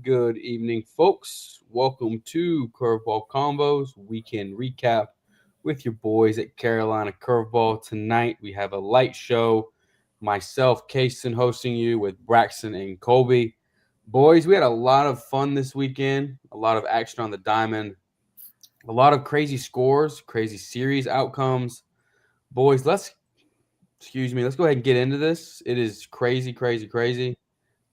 Good evening, folks. Welcome to Curveball Convos weekend recap with your boys at Carolina Curveball. Tonight we have a light show. Myself, Kason, hosting you with Braxton and Colby. Boys, we had a lot of fun this weekend, a lot of action on the diamond, a lot of crazy scores, crazy series outcomes. Boys, let's go ahead and get into this. It is crazy, crazy, crazy.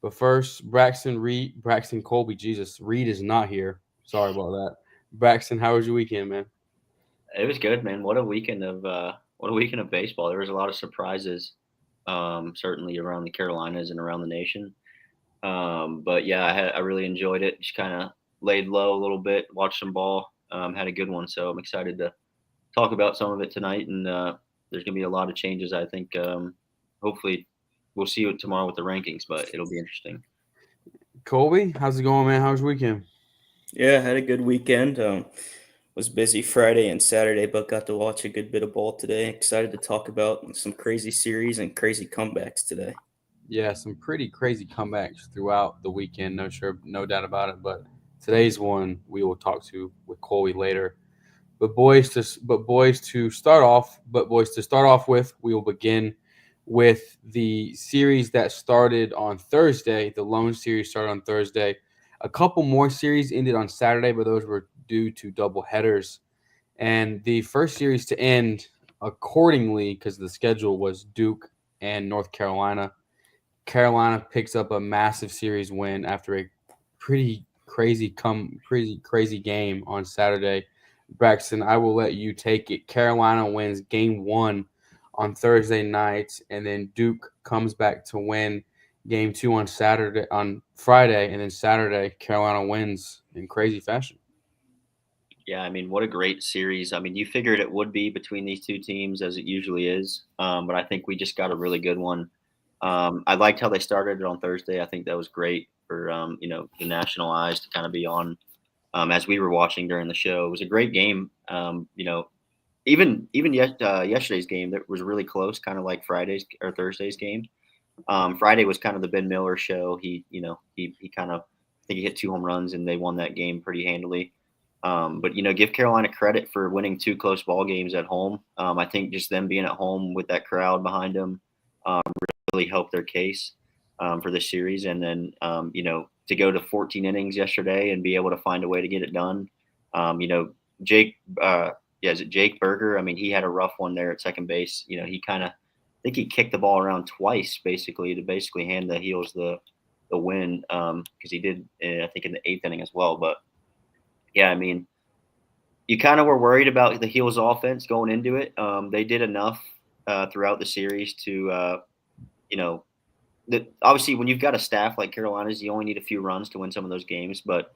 But first, Braxton Colby, Jesus, Reed is not here. Sorry about that. Braxton, how was your weekend, man? It was good, man. What a weekend of baseball. There was a lot of surprises, certainly around the Carolinas and around the nation. But yeah, I really enjoyed it. Just kind of laid low a little bit, watched some ball, had a good one. So I'm excited to talk about some of it tonight. And there's gonna be a lot of changes. I think. Hopefully, we'll see you tomorrow with the rankings, but it'll be interesting. Colby, how's it going, man? How was your weekend? Yeah, had a good weekend. Was busy Friday and Saturday, but got to watch a good bit of ball today. Excited to talk about some crazy series and crazy comebacks today. Yeah, some pretty crazy comebacks throughout the weekend. No doubt about it. But today's one we will talk to with Colby later. Boys to start off with, we will begin with the series that started on Thursday. The lone series started on Thursday. A couple more series ended on Saturday, but those were due to double headers. And the first series to end accordingly, because the schedule was Duke and North Carolina. Carolina picks up a massive series win after a pretty crazy game on Saturday. Braxton, I will let you take it. Carolina wins game 1 on Thursday night, and then Duke comes back to win game 2 on Friday, and then Saturday Carolina wins in crazy fashion. Yeah, I mean, what a great series. I mean, you figured it would be between these two teams as it usually is, but I think we just got a really good one. I liked how they started it on Thursday. I think that was great for the national eyes to kind of be on as we were watching during the show. It was a great game. Even yesterday's game that was really close, kind of like Friday's or Thursday's game. Friday was kind of the Ben Miller show. He kind of I think he hit 2 home runs and they won that game pretty handily. But give Carolina credit for winning two close ball games at home. I think just them being at home with that crowd behind them really helped their case for this series. And then to go to 14 innings yesterday and be able to find a way to get it done. Jake, is it Jake Berger? I mean, he had a rough one there at second base. He kind of I think he kicked the ball around twice basically to basically hand the Heels the win because he did I think in the eighth inning as well. But yeah, I mean, you kind of were worried about the Heels offense going into it. They did enough throughout the series to, obviously when you've got a staff like Carolina's, you only need a few runs to win some of those games. But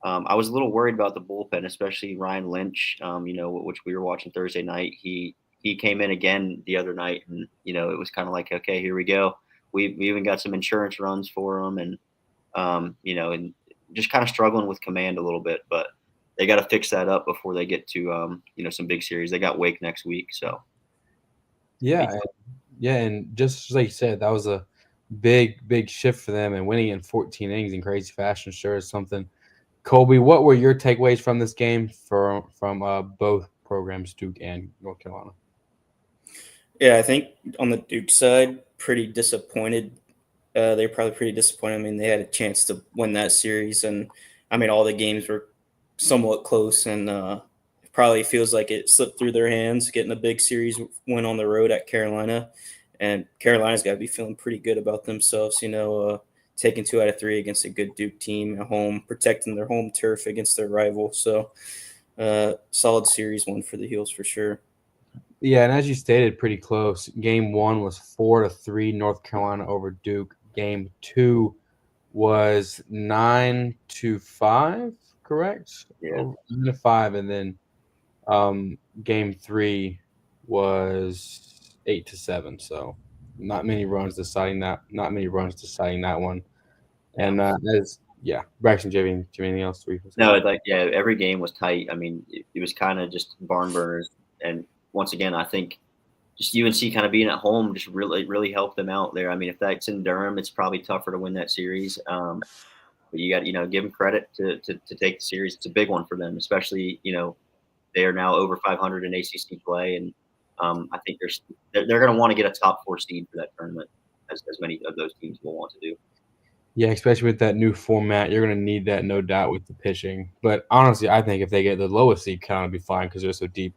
I was a little worried about the bullpen, especially Ryan Lynch, which we were watching Thursday night. He came in again the other night, and it was kind of like, okay, here we go. We even got some insurance runs for him, and and just kind of struggling with command a little bit, but they got to fix that up before they get to some big series. They got Wake next week, so Yeah, yeah, and just like you said, that was a big shift for them, and winning in 14 innings in crazy fashion sure is something. Colby, what were your takeaways from this game from both programs, Duke and North Carolina? Yeah, I think on the Duke side, pretty disappointed. They're probably pretty disappointed. I mean, they had a chance to win that series, and I mean, all the games were somewhat close, and it probably feels like it slipped through their hands getting a big series win on the road at Carolina. And Carolina's got to be feeling pretty good about themselves, taking 2 out of 3 against a good Duke team at home, protecting their home turf against their rival. So, solid series one for the Heels for sure. Yeah, and as you stated, pretty close. Game 1 was 4-3 North Carolina over Duke. Game 2 was 9-5, correct? yeah. Over 9-5, and then game 3 was 8-7. So not many runs deciding that. Not many runs deciding that one. Yeah. And Braxton, do you have anything else to say? No, every game was tight. I mean, it was kind of just barn burners, and once again, I think just UNC kind of being at home just really helped them out there. I mean, if that's in Durham, it's probably tougher to win that series. But you got give them credit to take the series. It's a big one for them, especially they are now over 500 in ACC play, and I think they're going to want to get a top 4 seed for that tournament, as many of those teams will want to do. Yeah, especially with that new format, you're going to need that, no doubt, with the pitching. But honestly, I think if they get the lowest seed count, it'll be fine because they're so deep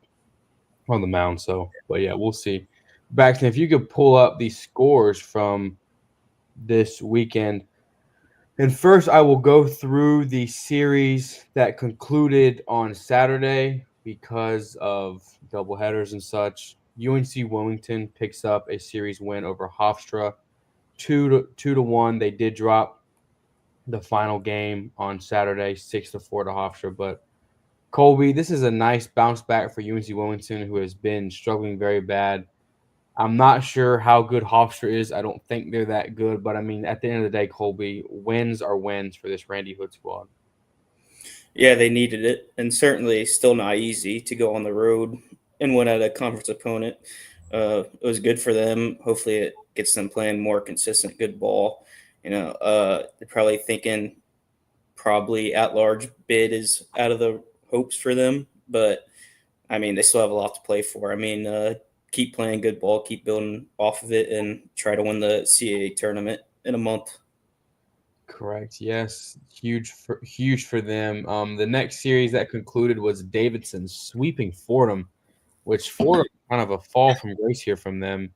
on the mound. So, but yeah, we'll see. Baxton, if you could pull up the scores from this weekend. And first, I will go through the series that concluded on Saturday because of doubleheaders and such. UNC Wilmington picks up a series win over Hofstra, 2-1. They did drop the final game on Saturday, 6-4 to Hofstra. But Colby, this is a nice bounce back for UNC Wilmington, who has been struggling very bad. I'm not sure how good Hofstra is. I don't think they're that good. But, I mean, at the end of the day, Colby, wins are wins for this Randy Hood squad. Yeah, they needed it. And certainly still not easy to go on the road and win at a conference opponent. It was good for them. Hopefully it gets them playing more consistent, good ball. They're probably thinking at-large bid is out of the hopes for them. But, I mean, they still have a lot to play for. I mean, keep playing good ball, keep building off of it, and try to win the CAA tournament in a month. Correct. Yes. Huge for them. The next series that concluded was Davidson sweeping Fordham, which Fordham kind of a fall from grace here from them.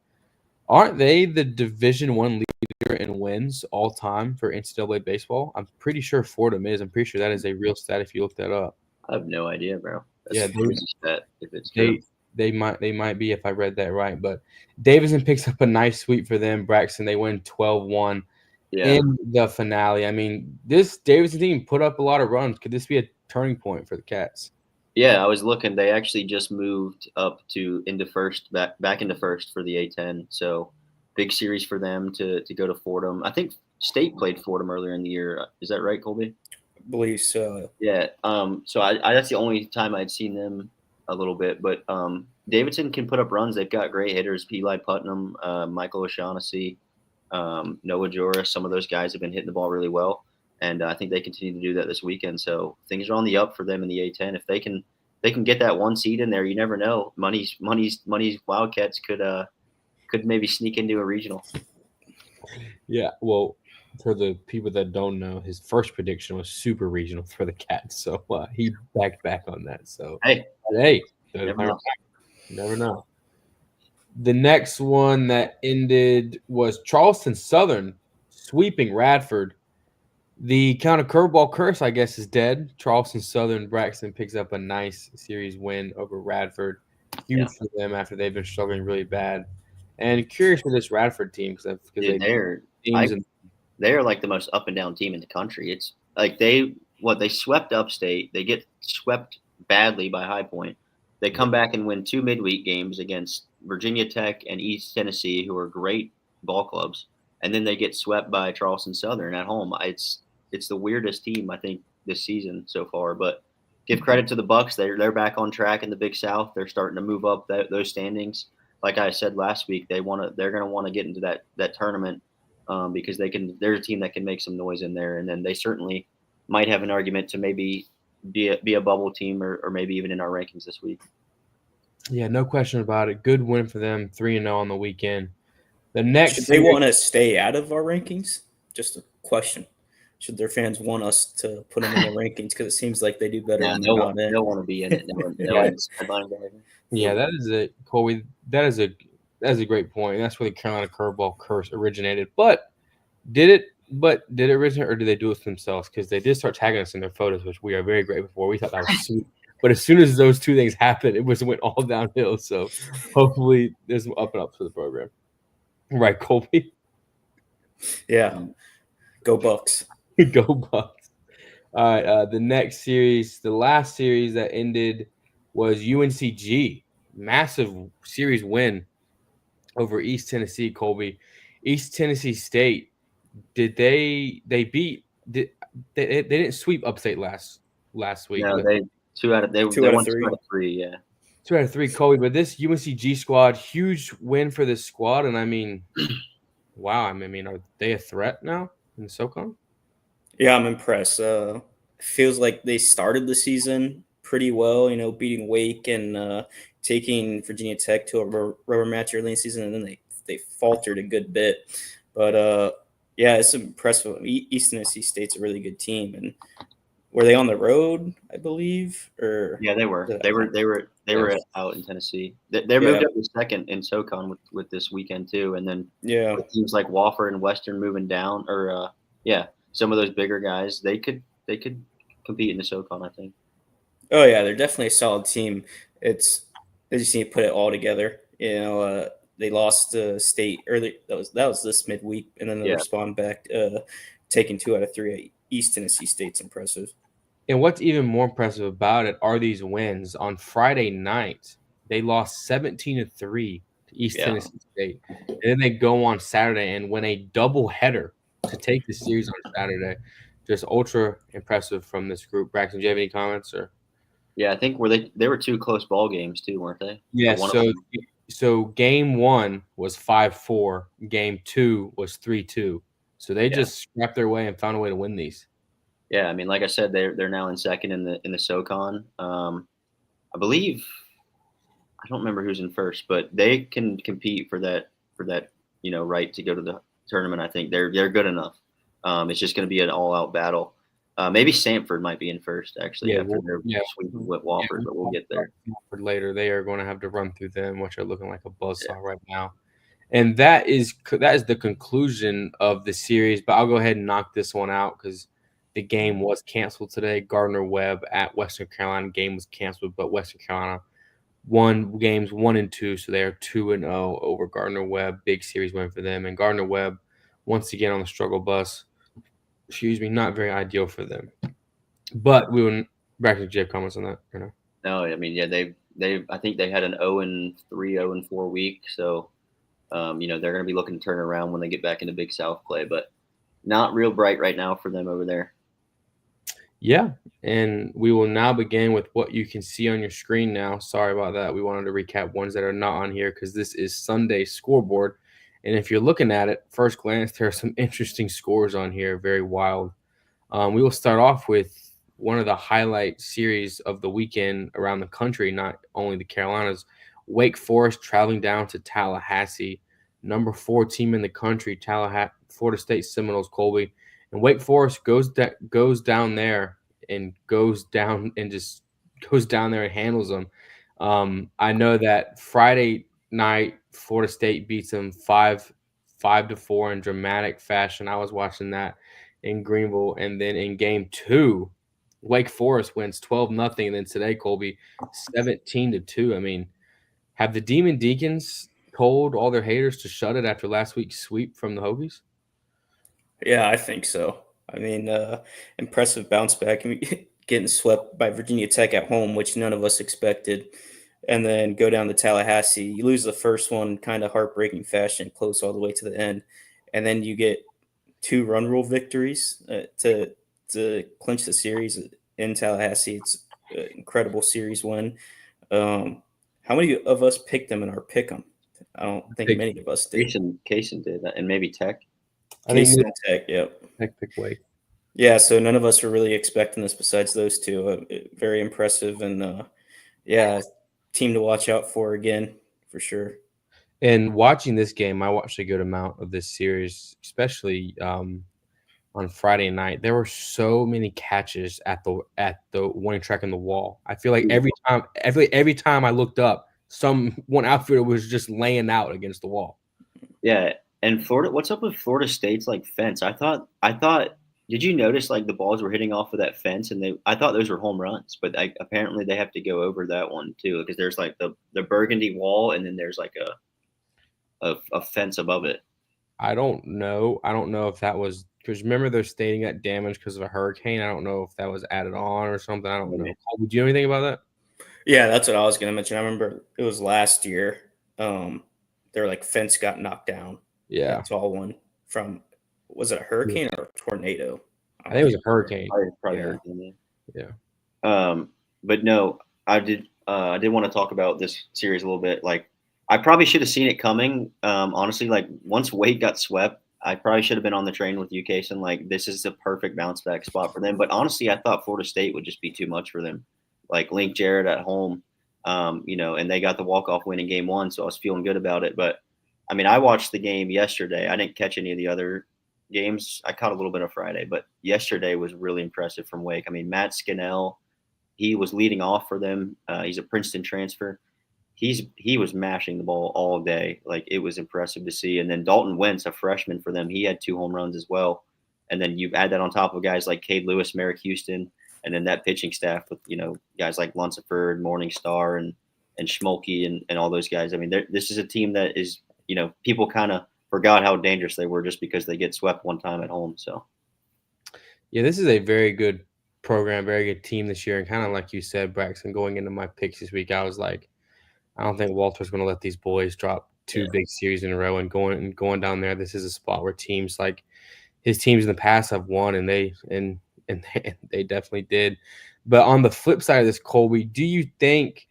Aren't they the Division I leader in wins all time for NCAA baseball? I'm pretty sure Fordham is. I'm pretty sure that is a real stat if you look that up. I have no idea, bro. That's Yeah, a crazy stat if it's true. They might be if I read that right. But Davidson picks up a nice sweep for them. Braxton, they win 12-1 in the finale. I mean, this Davidson team put up a lot of runs. Could this be a turning point for the Cats? Yeah, I was looking. They actually just moved up into first, back into first for the A10. So big series for them to go to Fordham. I think State played Fordham earlier in the year. Is that right, Colby? I believe so. Yeah. So I that's the only time I'd seen them a little bit. But Davidson can put up runs. They've got great hitters: Eli Putnam, Michael O'Shaughnessy, Noah Joris. Some of those guys have been hitting the ball really well. And I think they continue to do that this weekend. So things are on the up for them in the A10. If they can get that 1 seed in there, you never know. Money's Wildcats could maybe sneak into a regional. Yeah, well, for the people that don't know, his first prediction was super regional for the Cats. So he back on that. So hey, never know. The next one that ended was Charleston Southern sweeping Radford. The kind of curveball curse, I guess, is dead. Charleston Southern Braxton picks up a nice series win over Radford. Huge for them after they've been struggling really bad. And curious for this Radford team because they're like the most up and down team in the country. It's like they swept Upstate. They get swept badly by High Point. They come back and win 2 midweek games against Virginia Tech and East Tennessee, who are great ball clubs. And then they get swept by Charleston Southern at home. It's the weirdest team, I think, this season so far. But give credit to the Bucks; they're back on track in the Big South. They're starting to move up those standings. Like I said last week, they're going to want to get into that tournament because they're a team that can make some noise in there, and then they certainly might have an argument to maybe be a bubble team or maybe even in our rankings this week. Yeah, no question about it. Good win for them, 3-0 on the weekend. The next, should they want to stay out of our rankings? Just a question. Should their fans want us to put them in the rankings? Because it seems like they do better. They'll want to be in it. Yeah, that is it, Colby. That is a great point. That's where the Carolina curveball curse originated. But did it originate, or did they do it themselves? Because they did start tagging us in their photos, which we are very grateful for. We thought that was sweet. But as soon as those two things happened, it went all downhill. So hopefully there's some up and up for the program. Right, Colby? Yeah. Go Bucks. Go Bucks. All right, the next series, the last series that ended was UNCG. Massive series win over East Tennessee, Colby. East Tennessee State, they didn't sweep Upstate last week. No, they won 2 out of 3, yeah. 2 out of 3, Colby. But this UNCG squad, huge win for this squad. And I mean, wow, I mean, are they a threat now in the SoCon? Yeah, I'm impressed. Feels like they started the season pretty well, beating Wake and taking Virginia Tech to a rubber match early in the season, and then they faltered a good bit. But yeah, it's impressive. East Tennessee State's a really good team, and were they on the road, I believe, or Yeah, they were. was it They at were. home? They Yeah, were out in Tennessee. They moved yeah, up to second in SoCon with this weekend too, and then yeah. with teams like Wofford and Western moving down, or yeah, some of those bigger guys, they could compete in the SoCon. I think. Oh yeah, they're definitely a solid team. It's they just need to put it all together. They lost state early. That was this midweek, and then they Yeah, respond back, taking 2 out of 3. East Tennessee State's impressive. And what's even more impressive about it are these wins. On Friday night, they lost 17-3 to East yeah. Tennessee State. And then they go on Saturday and win a doubleheader to take the series on Saturday. Just ultra impressive from this group. Braxton, do you have any comments? Or Yeah, I think they were two close ball games too, weren't they? Or yes, one of them. so game 1 was 5-4, game 2 was 3-2. So they Yeah, just scrapped their way and found a way to win these. yeah. I mean, like I said, they're now in second in the SoCon. I believe I don't remember who's in first, but they can compete for that right to go to the tournament. I think they're good enough. It's just going to be an all out battle. Maybe Sanford might be in first actually Yeah, after their yeah. sweep with Yeah, Wofford, we'll but we'll talk get about there. Stanford later. They are going to have to run through them, which are looking like a Yeah. buzzsaw right now. And that is the conclusion of the series. But I'll go ahead and knock this one out because the game was canceled today. Gardner Webb at Western Carolina game was canceled, but Western Carolina won games 1 and 2, so they are 2-0 over Gardner Webb. Big series win for them. And Gardner Webb once again on the struggle bus. Excuse me, not very ideal for them. But we will back to Jay comments on that. No, I mean, yeah, they I think they had an 0-3, 0-4 week, so they're going to be looking to turn around when they get back into Big South play, but not real bright right now for them over there. Yeah, and we will now begin with what you can see on your screen now. Sorry about that. We wanted to recap ones that are not on here because this is Sunday scoreboard. And if you're looking at it, first glance, there are some interesting scores on here, very wild. We will start off with one of the highlight series of the weekend around the country, not only the Carolinas. Wake Forest traveling down to Tallahassee, number 4 team in the country, Florida State Seminoles, Colby. And Wake Forest goes down there and just goes down there and handles them. I know that Friday night Florida State beats them 5-4 in dramatic fashion. I was watching that in Greenville, and then in game 2, Wake Forest wins 12-0, and then today Colby 17-2. I mean, have the Demon Deacons told all their haters to shut it after last week's sweep from the Hokies? Yeah, I think so. I mean, impressive bounce back. I mean, getting swept by Virginia Tech at home, which none of us expected, and then go down to Tallahassee. You lose the first one, kind of heartbreaking fashion, close all the way to the end, and then you get 2 run rule victories to clinch the series in Tallahassee. It's an incredible series win. How many of us picked them in our pick 'em? I don't think Pick- many of us did. Kaysen did that, and maybe Tech. I think Case and Tech, yep. Tech pick Wake. Yeah, so none of us were really expecting this besides those two. Very impressive, and yeah, team to watch out for again for sure. And watching this game, I watched a good amount of this series, especially on Friday night. There were so many catches at the warning track in the wall. I feel like every time I looked up, one outfielder was just laying out against the wall. Yeah, and Florida. What's up with Florida State's like fence? I thought. Did you notice like the balls were hitting off of that fence, and I thought those were home runs, but apparently they have to go over that one too because there's like the burgundy wall, and then there's like a fence above it. I don't know. I don't know if that was because remember they're stating that damage because of a hurricane. I don't know if that was added on or something. I don't know. Would you know anything about that? Yeah, that's what I was going to mention. I remember it was last year. Their like fence got knocked down. Yeah, That tall one from was it a hurricane or a tornado? I think it was a hurricane. Probably Yeah. hurricane. Yeah. But no, I did want to talk about this series a little bit. Like, I probably should have seen it coming. Honestly, like once Wade got swept, I probably should have been on the train with you, Kason. Like, this is the perfect bounce back spot for them. But honestly, I thought Florida State would just be too much for them. Like Link Jarrett at home, and they got the walk off win in game 1, so I was feeling good about it. But I mean, I watched the game yesterday. I didn't catch any of the other games. I caught a little bit of Friday, but yesterday was really impressive from Wake. I mean, Matt Skinnell, he was leading off for them. He's a Princeton transfer. He was mashing the ball all day. Like, it was impressive to see. And then Dalton Wentz, a freshman for them, he had 2 home runs as well. And then you add that on top of guys like Cade Lewis, Merrick Houston, and then that pitching staff with guys like Lunsford, Morningstar, and Schmolke and all those guys. I mean, this is a team that is people kind of forgot how dangerous they were just because they get swept one time at home. So yeah, this is a very good program, very good team this year, and kind of like you said, Braxton, going into my picks this week, I was like, I don't think Walter's going to let these boys drop 2 big series in a row and going down there. This is a spot where teams like his teams in the past have won, and they definitely did. But on the flip side of this, Colby, do you think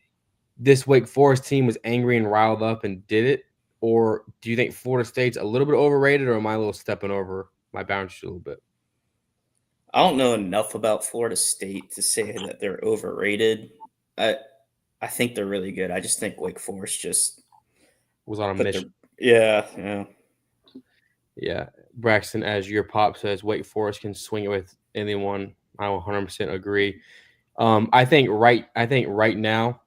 this Wake Forest team was angry and riled up and did it, or do you think Florida State's a little bit overrated, or am I a little stepping over my boundaries a little bit? I don't know enough about Florida State to say that they're overrated. I think they're really good. I just think Wake Forest just Was on a mission. Yeah. Braxton, as your pop says, Wake Forest can swing it with anyone. I 100% agree. I think right now,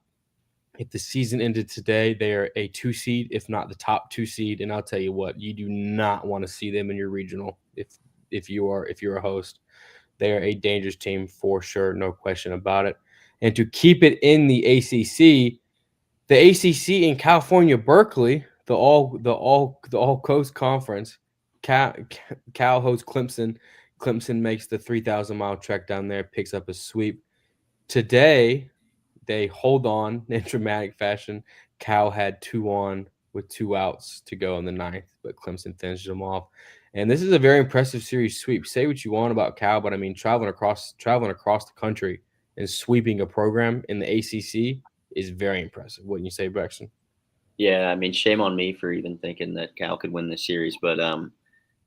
if the season ended today, they are a 2 seed, if not the top 2 seed. And I'll tell you what, you do not want to see them in your regional. If you're a host, they are a dangerous team for sure, no question about it. And to keep it in the ACC in California, Berkeley, the all coast conference, Cal hosts Clemson. Clemson makes the 3,000-mile trek down there, picks up a sweep. Today, they hold on in dramatic fashion. Cal had 2 on with 2 outs to go in the 9th, but Clemson finished them off. And this is a very impressive series sweep. Say what you want about Cal, but I mean, traveling across the country and sweeping a program in the ACC is very impressive. Wouldn't you say, Braxton? yeah, I mean, shame on me for even thinking that Cal could win this series. But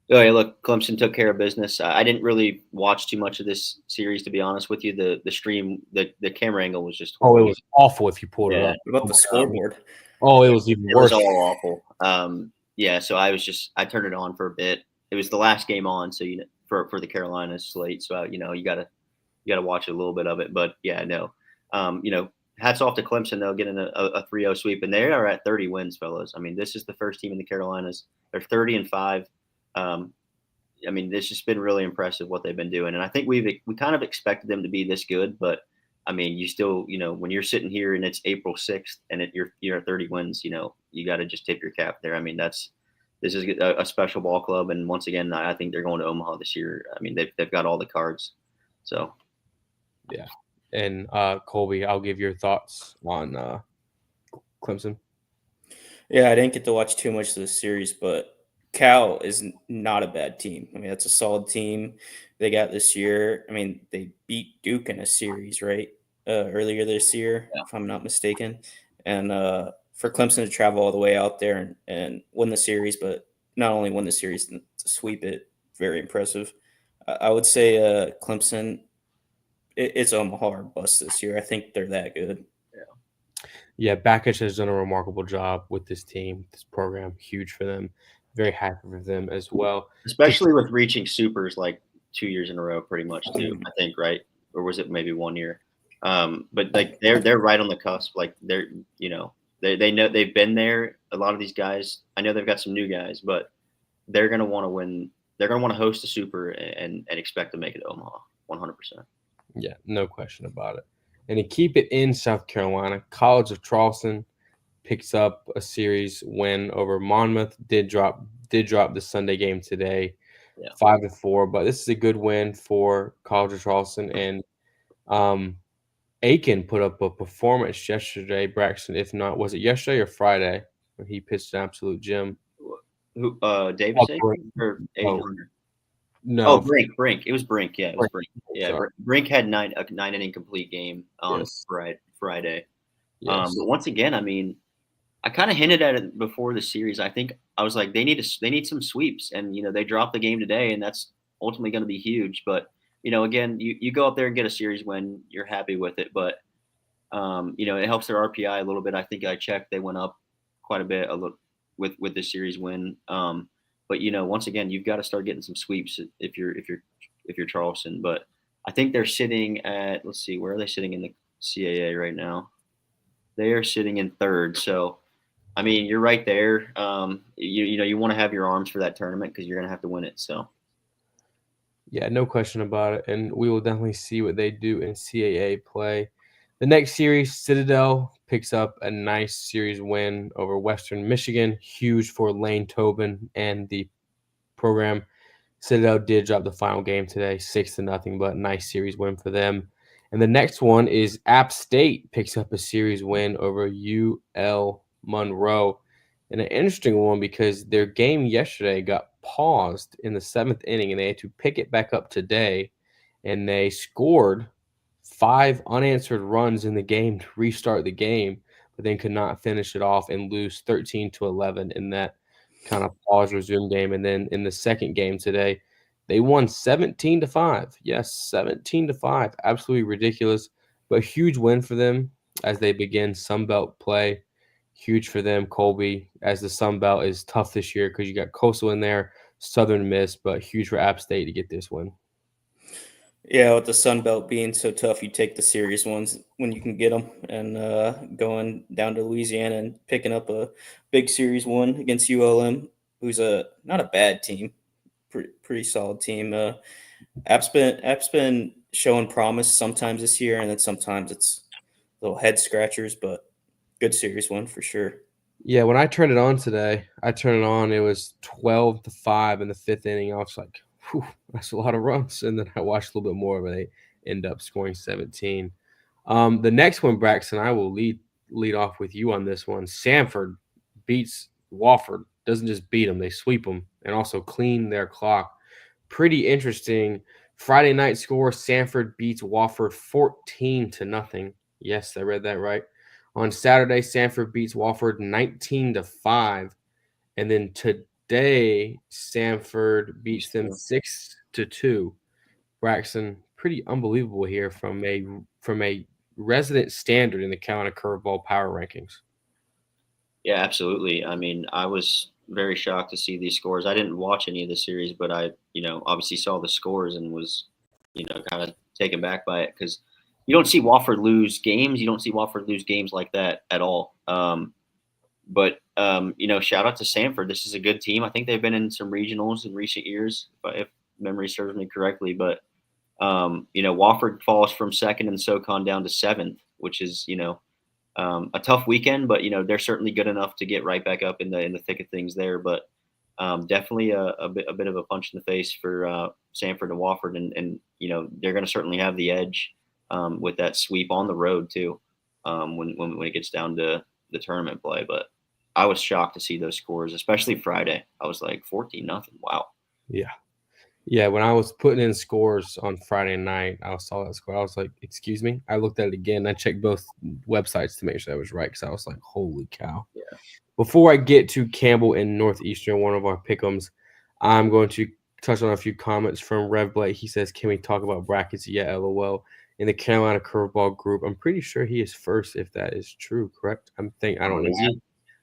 hey, look, Clemson took care of business. I didn't really watch too much of this series, to be honest with you. The stream, the camera angle was just horrible. It was awful if you pulled it up. What about the scoreboard? It was even worse. It was all awful. So I turned it on for a bit. It was the last game on, so for the Carolina slate. So you got to watch a little bit of it. But yeah, no. Hats off to Clemson, though, getting a 3-0 sweep, and they are at 30 wins, fellas. I mean, this is the first team in the Carolinas. They're 30-5. I mean, it's just been really impressive what they've been doing, and I think we kind of expected them to be this good, but I mean, you still, when you're sitting here and it's April 6th and you're at 30 wins, you got to just tip your cap there. I mean, this is a special ball club, and once again, I think they're going to Omaha this year. I mean, they've got all the cards, so yeah. And Colby, I'll give your thoughts on Clemson. Yeah, I didn't get to watch too much of this series, but Cal is not a bad team. I mean, that's a solid team they got this year. I mean, they beat Duke in a series, right? Earlier this year, if I'm not mistaken. And for Clemson to travel all the way out there and win the series, but not only win the series, to sweep it, very impressive. I would say Clemson, it's Omaha or bust this year. I think they're that good. Yeah, Backus has done a remarkable job with this team, this program. Huge for them. Very happy for them as well. Especially with reaching supers like 2 years in a row, pretty much too. I think, right? Or was it maybe 1 year? But like they're right on the cusp. Like they know they've been there. A lot of these guys, I know they've got some new guys, but they're gonna want to win. They're gonna want to host a super and expect to make it to Omaha, 100%. Yeah, no question about it. And to keep it in South Carolina, College of Charleston picks up a series win over Monmouth. Did drop the Sunday game today, 5-4. But this is a good win for College of Charleston. And Aiken put up a performance yesterday, Braxton. If not, was it yesterday or Friday when he pitched an absolute gem? Who? Davis or Aiken? No. Oh, Brink. It was Brink. Yeah, it was Brink. Yeah, Brink had a 9 inning complete game on Friday. Yes. But once again, I mean, I kind of hinted at it before the series. I think I was like, they need some sweeps, and they dropped the game today, and that's ultimately going to be huge. But again, you go up there and get a series win, you're happy with it. But it helps their RPI a little bit. I think I checked; they went up quite a bit with this series win. But once again, you've got to start getting some sweeps if you're Charleston. But I think they're sitting at, let's see, where are they sitting in the CAA right now? They are sitting in third. So I mean, you're right there. You want to have your arms for that tournament because you're going to have to win it. So. Yeah, no question about it. And we will definitely see what they do in CAA play. The next series, Citadel picks up a nice series win over Western Michigan. Huge for Lane Tobin and the program. Citadel did drop the final game today, 6-0, but nice series win for them. And the next one is App State picks up a series win over UL Monroe. And an interesting one because their game yesterday got paused in the 7th inning and they had to pick it back up today. And they scored 5 unanswered runs in the game to restart the game, but then could not finish it off and lose 13-11 in that kind of pause resume game. And then in the second game today, they won 17-5. Yes, 17-5. Absolutely ridiculous, but huge win for them as they begin Sun Belt play. Huge for them, Colby, as the Sun Belt is tough this year because you got Coastal in there, Southern Miss, but huge for App State to get this win. Yeah, with the Sun Belt being so tough, you take the serious ones when you can get them, and going down to Louisiana and picking up a big series one against ULM, who's not a bad team, pretty solid team. App's been showing promise sometimes this year, and then sometimes it's little head scratchers, but good series one for sure. Yeah, when I turned it on today, it was 12-5 in the 5th inning. I was like, whew, that's a lot of runs. And then I watched a little bit more, but they end up scoring 17. The next one, Braxton, I will lead off with you on this one. Sanford beats Wofford. Doesn't just beat them, they sweep them and also clean their clock. Pretty interesting. Friday night score, Sanford beats Wofford 14-0. Yes, I read that right. On Saturday, Sanford beats Wofford 19-5. And then today, Sanford beats them 6-2. Braxton, pretty unbelievable here from a resident standard in the Carolina Curveball power rankings. Yeah, absolutely. I mean, I was very shocked to see these scores. I didn't watch any of the series, but I, obviously saw the scores and was, kind of taken back by it because you don't see Wofford lose games. You don't see Wofford lose games like that at all. But shout out to Sanford. This is a good team. I think they've been in some regionals in recent years, if memory serves me correctly. But Wofford falls from second in SoCon down to 7th, which is a tough weekend. But they're certainly good enough to get right back up in the thick of things there. But definitely a bit of a punch in the face for Sanford and Wofford, and they're going to certainly have the edge with that sweep on the road too when it gets down to the tournament play. But I was shocked to see those scores, especially Friday. I was like 14-0. Wow. Yeah. Yeah, when I was putting in scores on Friday night, I saw that score. I was like, excuse me? I looked at it again. I checked both websites to make sure that was right because I was like, holy cow. Yeah. Before I get to Campbell and Northeastern, one of our pick'ems, I'm going to touch on a few comments from Rev Blake. He says, can we talk about brackets? Yeah, LOL. In the Carolina Curveball group, I'm pretty sure he is first, if that is true, correct? I don't know. Is he?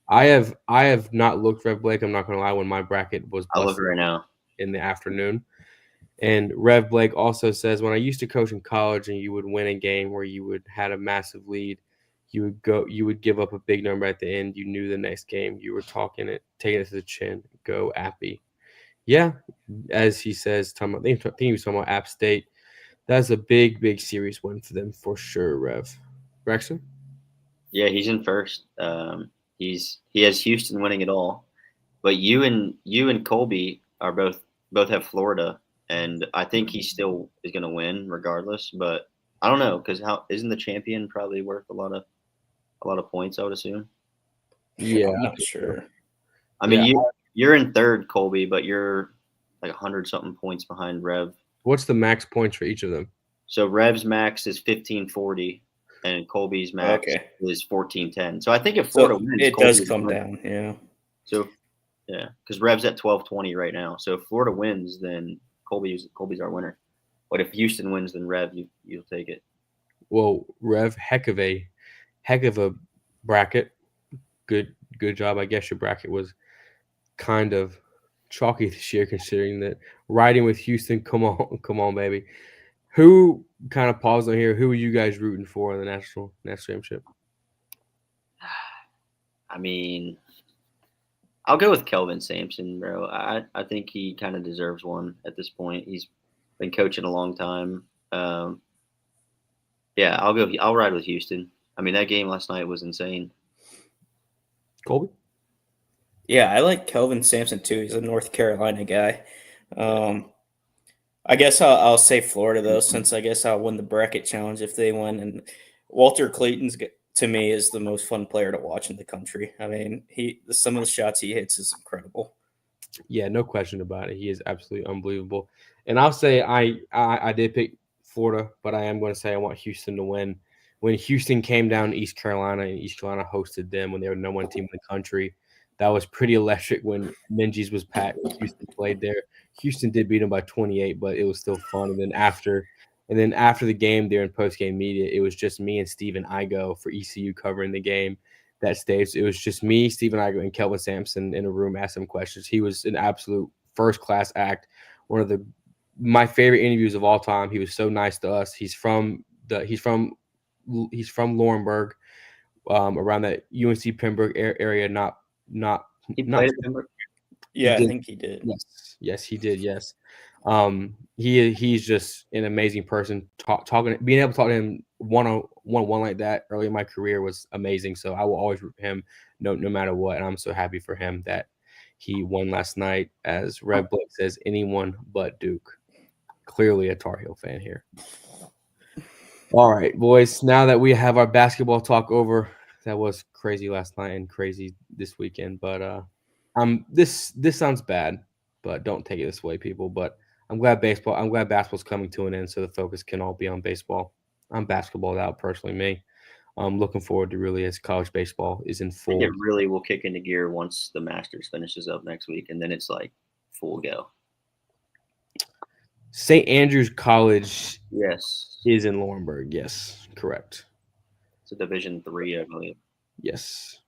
I have not looked, Rev Blake. I'm not going to lie, when my bracket was I'll look right now in the afternoon. And Rev Blake also says, when I used to coach in college and you would win a game where you would had a massive lead, you would give up a big number at the end. You knew the next game you were taking it to the chin. Go Appy. Yeah, as he says, I think he was talking about App State. That's a big series win for them for sure, Rev. Braxton? Yeah, he's in first. He has Houston winning it all, but you and Colby are both have Florida, and I think he still is going to win regardless. But I don't know because how isn't the champion probably worth a lot of points? I would assume. Yeah, I'm not sure. I mean, you're in third, Colby, but you're like 100-something points behind Rev. What's the max points for each of them? So Rev's max is 1540. and Colby's max is 14-10. So I think if So Florida wins, it Colby does will come win. down. Yeah. So yeah, because Rev's at 12-20 right now. So if Florida wins, then Colby's our winner. But if Houston wins, then Rev, you'll take it. Well, Rev, heck of a bracket. Good job. I guess your bracket was kind of chalky this year, considering that riding with Houston. Come on, baby. Who kind of paused on here? Who are you guys rooting for in the national championship? I mean, I'll go with Kelvin Sampson, bro. I think he kind of deserves one at this point. He's been coaching a long time. Yeah, I'll ride with Houston. I mean, that game last night was insane. Colby? Yeah, I like Kelvin Sampson too. He's a North Carolina guy. I guess I'll say Florida though, since I guess I'll win the bracket challenge if they win. And Walter Clayton's to me is the most fun player to watch in the country. I mean, some of the shots he hits is incredible. Yeah, no question about it. He is absolutely unbelievable. And I'll say I did pick Florida, but I am going to say I want Houston to win. When Houston came down to East Carolina and East Carolina hosted them when they were the #1 team in the country, that was pretty electric when Minji's was packed. Houston played there. Houston did beat them by 28, but it was still fun. And then after the game, there in post-game media, it was just me and Steven Igo for ECU covering the game that stage. It was just me, Steven Igo, and Kelvin Sampson in a room asking him questions. He was an absolute first-class act. One of my favorite interviews of all time. He was so nice to us. He's from Laurinburg, around that UNC Pembroke area. He played at Pembroke. Yeah, I think he did. Yes, he did. Yes, he's just an amazing person. Being able to talk to him one like that early in my career was amazing. So I will always root for him, no matter what. And I'm so happy for him that he won last night. As Red Blake says, anyone but Duke. Clearly a Tar Heel fan here. All right, boys. Now that we have our basketball talk over, that was crazy last night and crazy this weekend. But this sounds bad, but don't take it this way, people. But I'm glad basketball's coming to an end, so the focus can all be on baseball. I'm basketballed out personally. Me, I'm looking forward to really as college baseball is in full. I think it really will kick into gear once the Masters finishes up next week, and then it's like full go. St. Andrews College, yes, is in Laurinburg. Yes, correct. It's a Division III, I believe. Yes.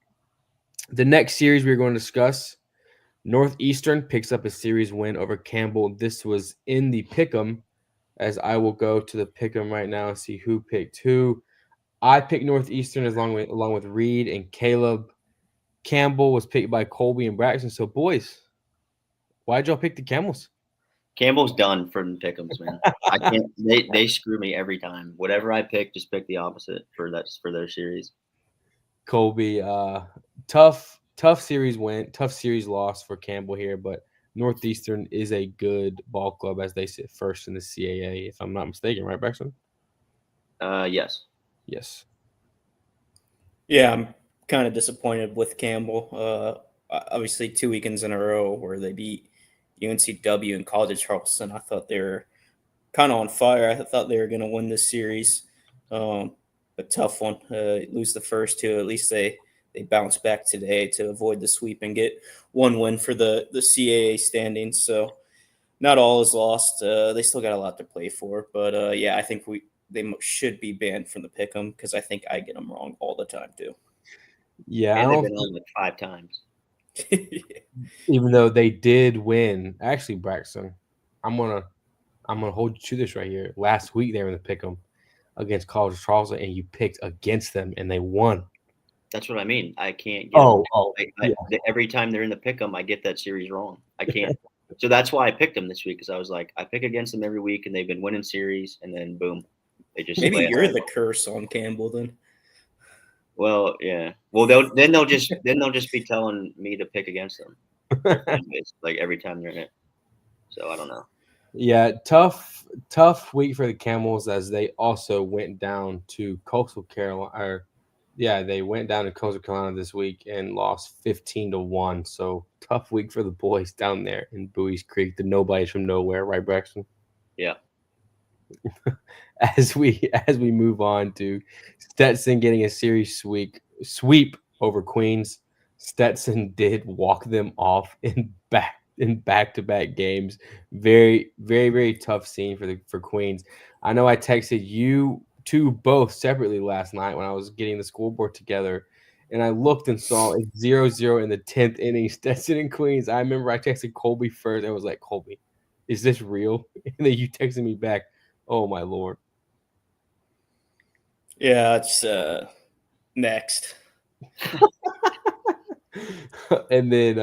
The next series we're going to discuss, Northeastern picks up a series win over Campbell. This was in the pick'em, as I will go to the pick'em right now and see who picked who. I picked Northeastern along with Reed and Caleb. Campbell was picked by Colby and Braxton. So, boys, why'd y'all pick the Camels? Campbell's done for the pick'ems, man. I can't. They screw me every time. Whatever I pick, just pick the opposite for their series. Colby, tough series win, tough series loss for Campbell here, but Northeastern is a good ball club as they sit first in the CAA, if I'm not mistaken, right, Braxton? Yes. Yes. Yeah, I'm kind of disappointed with Campbell. Obviously, 2 weekends in a row where they beat UNCW and College of Charleston. I thought they were kind of on fire. I thought they were going to win this series. A tough one. Lose the first two. At least they bounce back today to avoid the sweep and get one win for the CAA standings. So not all is lost. They still got a lot to play for. But yeah, I think they should be banned from the pick'em because I think I get them wrong all the time too. Yeah, and they've been on like 5 times. Even though they did win, actually, Braxton, I'm gonna hold you to this right here. Last week they were in the pick'em against College of Charleston, and you picked against them, and they won. That's what I mean. I can't get yeah. Every time they're in the pick'em, I get that series wrong. I can't. So that's why I picked them this week, because I was like, I pick against them every week, and they've been winning series, and then boom, they just maybe you're the curse on Campbell then. Well, yeah. Well, they'll just be telling me to pick against them, like every time they're in it. So I don't know. Yeah, tough week for the Camels as they also went down to Coastal Carolina. They went down to Coastal Carolina this week and lost 15-1. So tough week for the boys down there in Bowie's Creek. The nobodies from nowhere, right, Braxton? Yeah. as we move on to Stetson getting a series sweep over Queens. Stetson did walk them off in back-to-back games. Very, very, very tough scene for Queens. I know I texted you two both separately last night when I was getting the scoreboard together, and I looked and saw it's 0-0 in the 10th inning, Stetson and Queens. I remember I texted Colby first. I was like, Colby, is this real? And then you texted me back, oh my Lord. Yeah, it's next. and then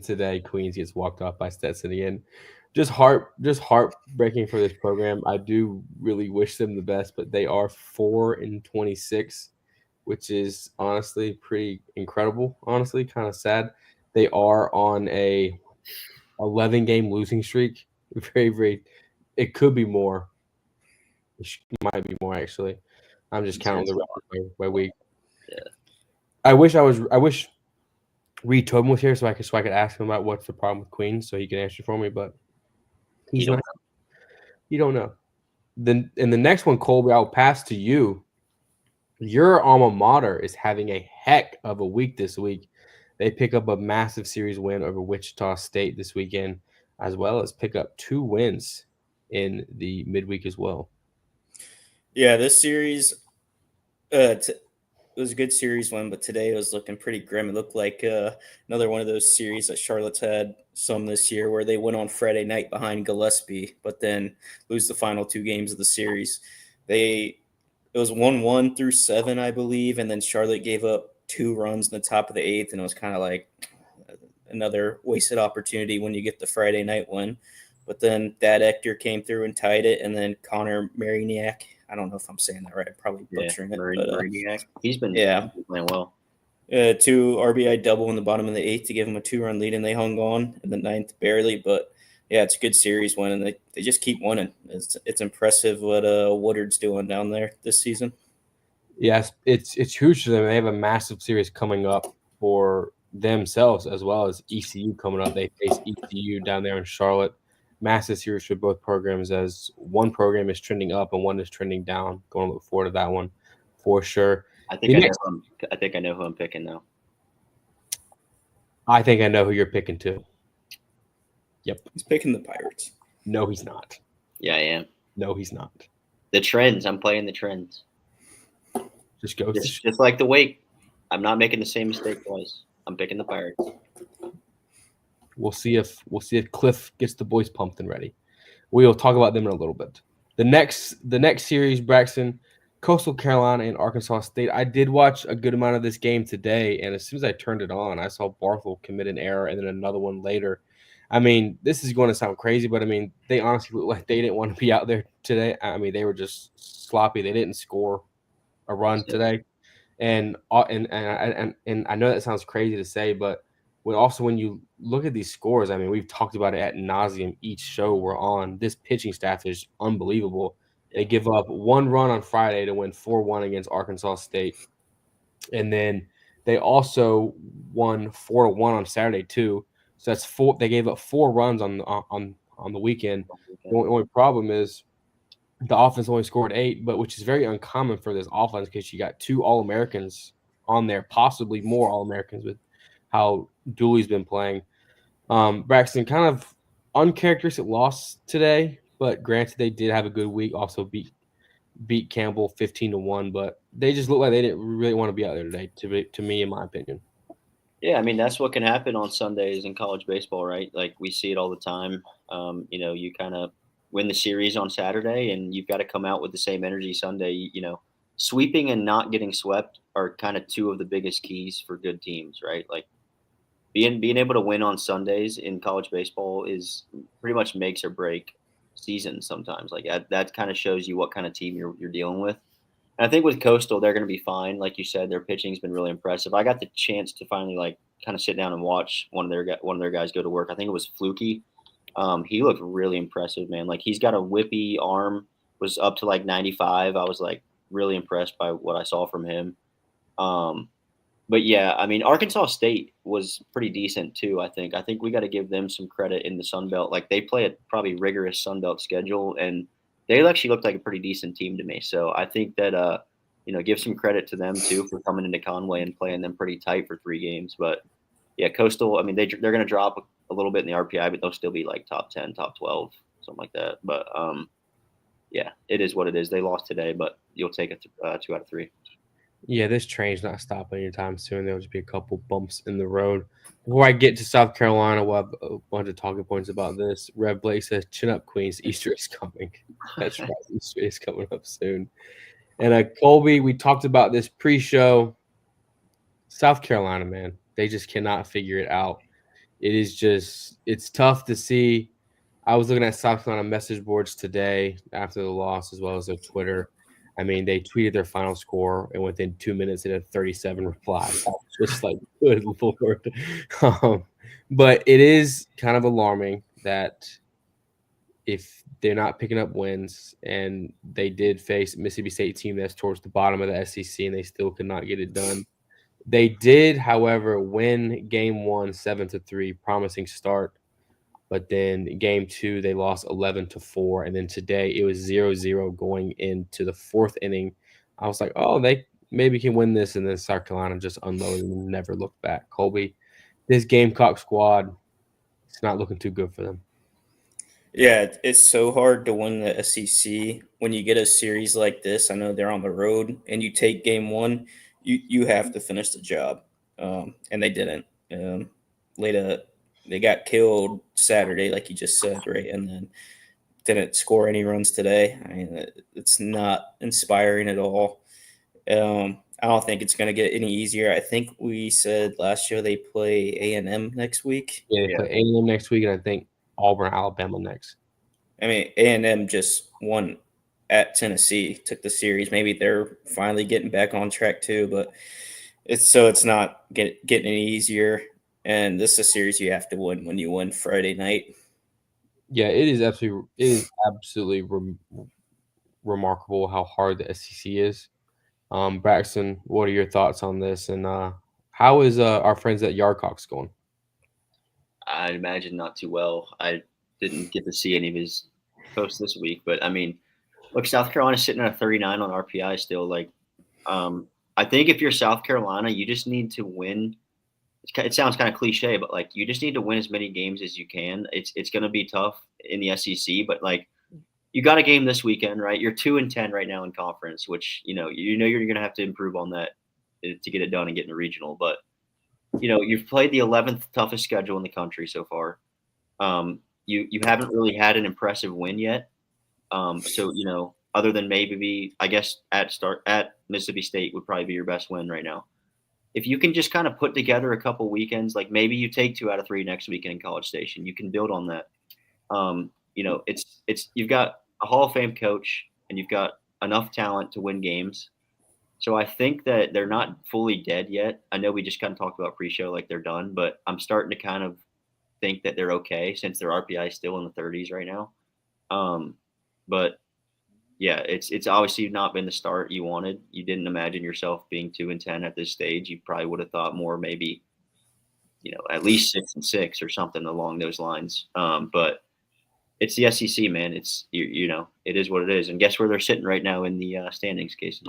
today Queens gets walked off by Stetson again. Just heartbreaking for this program. I do really wish them the best, but they are 4-26, which is honestly pretty incredible. Honestly, kind of sad. They are on a 11-game losing streak. Very, very. It could be more. Might be more actually. I'm just counting the record by week. Yeah. I wish Reed Tobin was here so I could ask him about what's the problem with Queens so he can answer for me, but he's not. You don't know. Then in the next one, Colby, I'll pass to you. Your alma mater is having a heck of a week this week. They pick up a massive series win over Wichita State this weekend, as well as pick up 2 wins in the midweek as well. Yeah, this series it was a good series win, but today it was looking pretty grim. It looked like another one of those series that Charlotte's had some this year where they went on Friday night behind Gillespie, but then lose the final 2 games of the series. It was 1-1 through 7, I believe, and then Charlotte gave up 2 runs in the top of the 8th, and it was kind of like another wasted opportunity when you get the Friday night win. But then Thad Ector came through and tied it, and then Connor Mariniak, I don't know if I'm saying that right, I'm probably butchering it. Mariniak. He's been playing well. 2 RBI double in the bottom of the 8th to give him a 2-run lead, and they hung on in the 9th barely. But yeah, it's a good series win, and they just keep winning. It's impressive what Woodard's doing down there this season. Yes, it's huge for them. They have a massive series coming up for themselves as well as ECU coming up. They face ECU down there in Charlotte. Massive series for both programs as one program is trending up and one is trending down. Going to look forward to that one for sure. I think I know who I'm picking now. I think I know who you're picking too. Yep. He's picking the Pirates. No, he's not. Yeah, I am. No, he's not. The trends. I'm playing the trends. Just go. Just like the Wake. I'm not making the same mistake twice. I'm picking the Pirates. We'll see if Cliff gets the boys pumped and ready. We'll talk about them in a little bit. The next series, Braxton, Coastal Carolina and Arkansas State. I did watch a good amount of this game today, and as soon as I turned it on, I saw Barthel commit an error and then another one later. I mean, this is going to sound crazy, but I mean, they honestly look like they didn't want to be out there today. I mean, they were just sloppy. They didn't score a run today, and I know that sounds crazy to say, but when you look at these scores, I mean, we've talked about it ad nauseum each show we're on. This pitching staff is unbelievable. They give up 1 run on Friday to win 4-1 against Arkansas State, and then they also won 4-1 on Saturday too. So that's 4. They gave up 4 runs on the weekend. The only problem is the offense only scored 8, but which is very uncommon for this offense because you got 2 All-Americans on there, possibly more All-Americans with how Dooley's been playing. Braxton, kind of uncharacteristic loss today, but granted they did have a good week. Also beat Campbell 15-1, but they just look like they didn't really want to be out there today. To me, in my opinion. Yeah, I mean that's what can happen on Sundays in college baseball, right? Like we see it all the time. You kind of win the series on Saturday, and you've got to come out with the same energy Sunday. Sweeping and not getting swept are kind of 2 of the biggest keys for good teams, right? Like being able to win on Sundays in college baseball is pretty much makes or break seasons sometimes. Like that kind of shows you what kind of team you're dealing with. And I think with Coastal, they're going to be fine. Like you said, their pitching's been really impressive. I got the chance to finally kind of sit down and watch one of their guys go to work. I think it was Fluky. He looked really impressive, man. Like he's got a whippy arm, was up to 95. I was really impressed by what I saw from him. But yeah, I mean, Arkansas State was pretty decent too. I think we got to give them some credit in the Sun Belt. Like they play a probably rigorous Sun Belt schedule, and they actually looked like a pretty decent team to me. So I think that give some credit to them too for coming into Conway and playing them pretty tight for 3 games. But yeah, Coastal. I mean, they're going to drop a little bit in the RPI, but they'll still be like top 10, top 12, something like that. But yeah, it is what it is. They lost today, but you'll take it 2 out of 3. Yeah, this train's not stopping anytime soon. There'll just be a couple bumps in the road. Before I get to South Carolina, we'll have a bunch of talking points about this. Rev Blake says, "Chin up, Queens. Easter is coming." That's right. Easter is coming up soon. And Colby, we talked about this pre-show. South Carolina, man, they just cannot figure it out. It's tough to see. I was looking at South Carolina message boards today after the loss, as well as their Twitter. I mean, they tweeted their final score, and within 2 minutes, it had 37 replies. I was just like, good Lord. But it is kind of alarming that if they're not picking up wins, and they did face a Mississippi State team that's towards the bottom of the SEC, and they still could not get it done. They did, however, win game 1 7-3, promising start. But then game 2, they lost 11-4. And then today it was 0-0 going into the 4th inning. I was like, oh, they maybe can win this. And then South Carolina just unloaded and never looked back. Colby, this Gamecock squad, it's not looking too good for them. Yeah, it's so hard to win the SEC when you get a series like this. I know they're on the road and you take game 1, you have to finish the job. And they didn't. They got killed Saturday, like you just said, right? And then didn't score any runs today. I mean, it's not inspiring at all. I don't think it's going to get any easier. I think we said last year they play A&M next week. Yeah, they play A&M next week, and I think Auburn, Alabama next. I mean, A&M just won at Tennessee, took the series. Maybe they're finally getting back on track too, but it's not getting any easier. And this is a series you have to win when you win Friday night. Yeah, it is absolutely remarkable how hard the SEC is. Braxton, what are your thoughts on this? And how is our friends at Yardcocks going? I'd imagine not too well. I didn't get to see any of his posts this week, but I mean, look, South Carolina's sitting at a 39 on RPI still. Like, I think if you're South Carolina, you just need to win. It sounds kind of cliche, but like you just need to win as many games as you can. It's going to be tough in the SEC, but like you got a game this weekend, right? You're 2-10 right now in conference, which you're going to have to improve on that to get it done and get in a regional. But you've played the 11th toughest schedule in the country so far. You haven't really had an impressive win yet. So other than maybe I guess at Mississippi State would probably be your best win right now. If you can just kind of put together a couple weekends, like maybe you take 2 out of 3 next weekend in College Station, you can build on that. It's you've got a Hall of Fame coach and you've got enough talent to win games. So I think that they're not fully dead yet. I know we just kind of talked about pre-show like they're done, but I'm starting to kind of think that they're okay since their RPI is still in the 30s right now. But yeah, it's obviously not been the start you wanted. You didn't imagine yourself being 2-10 at this stage. You probably would have thought more, maybe, at least 6-6 or something along those lines. But it's the SEC, man. It's it is what it is. And guess where they're sitting right now in the standings, Casey?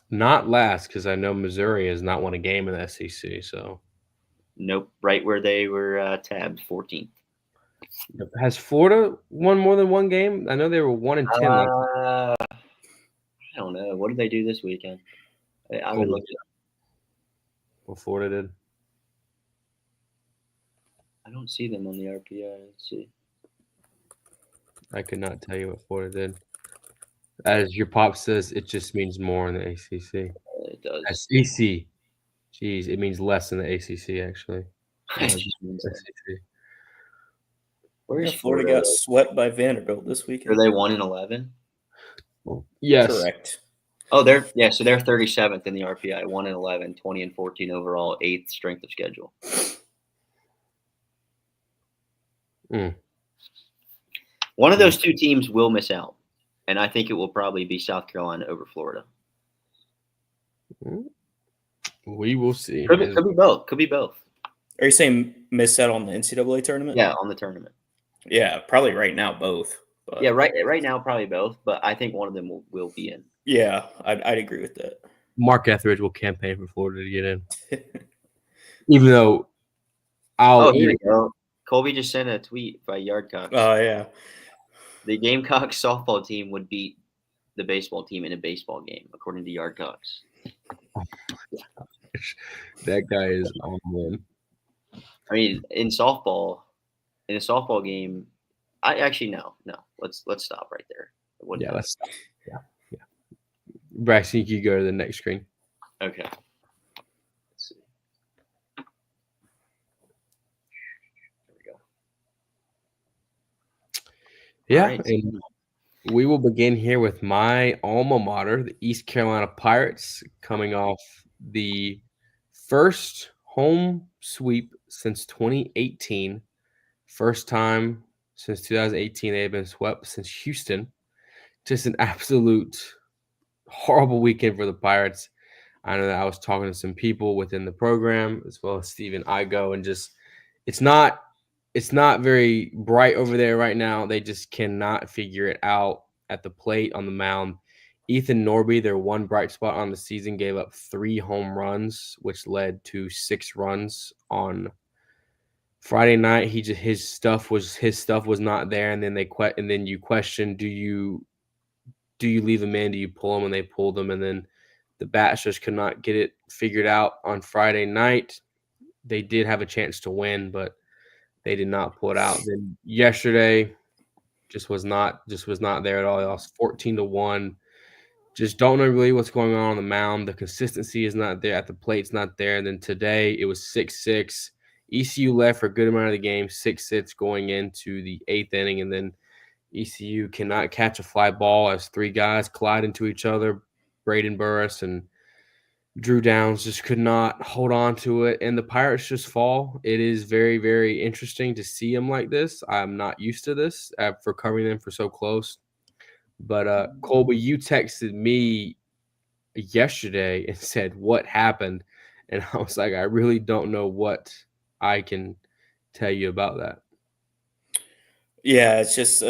Not last, because I know Missouri has not won a game in the SEC. So nope, right where they were tabbed, 14th. Has Florida won more than one game? I know they were 1-10. I don't know. What did they do this weekend? I would look it up. Well, Florida did. I don't see them on the RPI. Let's see. I could not tell you what Florida did. As your pop says, it just means more in the ACC. It does. SEC. Jeez, it means less in the ACC, actually. Where's Florida got swept by Vanderbilt this weekend? Are they 1-11? Yes. Correct. Oh, they're 37th in the RPI, 1-11, 20-14 overall, 8th strength of schedule. One of those two teams will miss out, and I think it will probably be South Carolina over Florida. We will see. Could be both. Could be both. Are you saying miss out on the NCAA tournament? Yeah, on the tournament. Yeah, probably right now both. But Yeah, right now probably both, but I think one of them will be in. yeah, I'd agree with that. Mark Etheridge will campaign for Florida to get in, even though I'll Oh, here even we go. Colby just sent a tweet by Yardcocks. Oh yeah. The Gamecocks softball team would beat the baseball team in a baseball game, according to Yardcocks. that guy is on one. I mean, in a softball game, I actually no. Let's stop right there. It wouldn't Yeah, happen. let's stop. Yeah, yeah. Braxton, you go to the next screen. Okay. Let's see. There we go. Yeah, All right. and we will begin here with my alma mater, the East Carolina Pirates, coming off the first home sweep since 2018. First time since 2018 they've been swept since Houston. Just an absolute horrible weekend for the Pirates. I know that I was talking to some people within the program as well as Steven Igo, and just it's not very bright over there right now. They just cannot figure it out at the plate, on the mound. Ethan Norby, their one bright spot on the season, gave up 3 home runs, which led to 6 runs on Friday night. His stuff was not there, and then you question, do you leave them in? Do you pull them? And they pulled them, and then the bats just could not get it figured out on Friday night. They did have a chance to win, but they did not pull it out. Then yesterday just was not there at all. They lost 14-1. Just don't know really what's going on the mound. The consistency is not there. At the plate's not there. And then today it was 6-6. ECU left for a good amount of the game, 6-6 going into the 8th inning, and then ECU cannot catch a fly ball as 3 guys collide into each other. Braden Burris and Drew Downs just could not hold on to it, and the Pirates just fall. It is very, very interesting to see them like this. I'm not used to this for covering them for so close. But Colby, you texted me yesterday and said what happened, and I was like, I really don't know what I can tell you about that. Yeah, it's just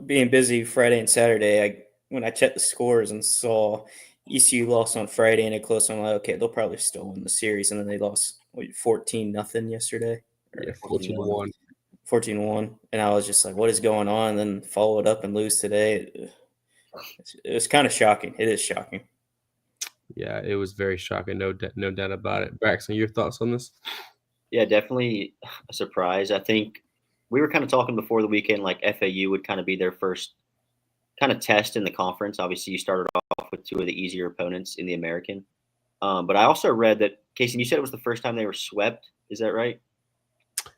being busy Friday and Saturday. When I checked the scores and saw ECU lost on Friday and it closed, I'm like, okay, they'll probably still win the series, and then they lost 14-0 yesterday, Yeah, or 14-1. 14-1, and I was just like, what is going on? And then follow it up and lose today. It was kind of shocking. It is shocking. Yeah, it was very shocking. No doubt about it. Braxton, your thoughts on this? Yeah, definitely a surprise. I think we were kind of talking before the weekend, like FAU would kind of be their first kind of test in the conference. Obviously, you started off with 2 of the easier opponents in the American. But I also read that, Casey, you said it was the first time they were swept. Is that right?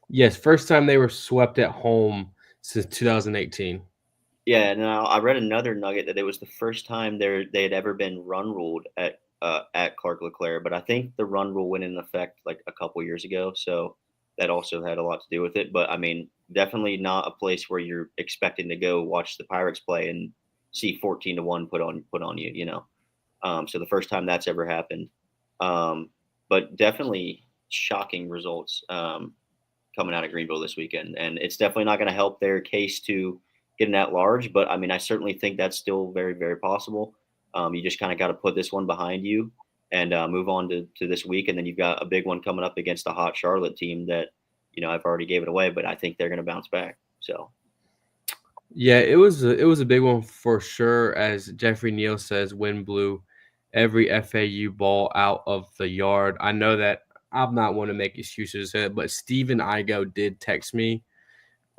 Yes, first time they were swept at home since 2018. Yeah. Now I read another nugget that it was the first time they had ever been run ruled at Clark LeClaire. But I think the run rule went into effect like a couple years ago, so that also had a lot to do with it. But I mean, definitely not a place where you're expecting to go watch the Pirates play and see 14-1 put on you. So the first time that's ever happened. But definitely shocking results coming out of Greenville this weekend, and it's definitely not going to help their case to getting at large. But I mean, I certainly think that's still very, very possible. You just kind of got to put this one behind you and move on to this week, and then you've got a big one coming up against a hot Charlotte team that I've already gave it away, but I think they're going to bounce back. So. Yeah, it was a big one for sure. As Jeffrey Neal says, wind blew every FAU ball out of the yard. I know that I'm not one to make excuses, but Steven Igo did text me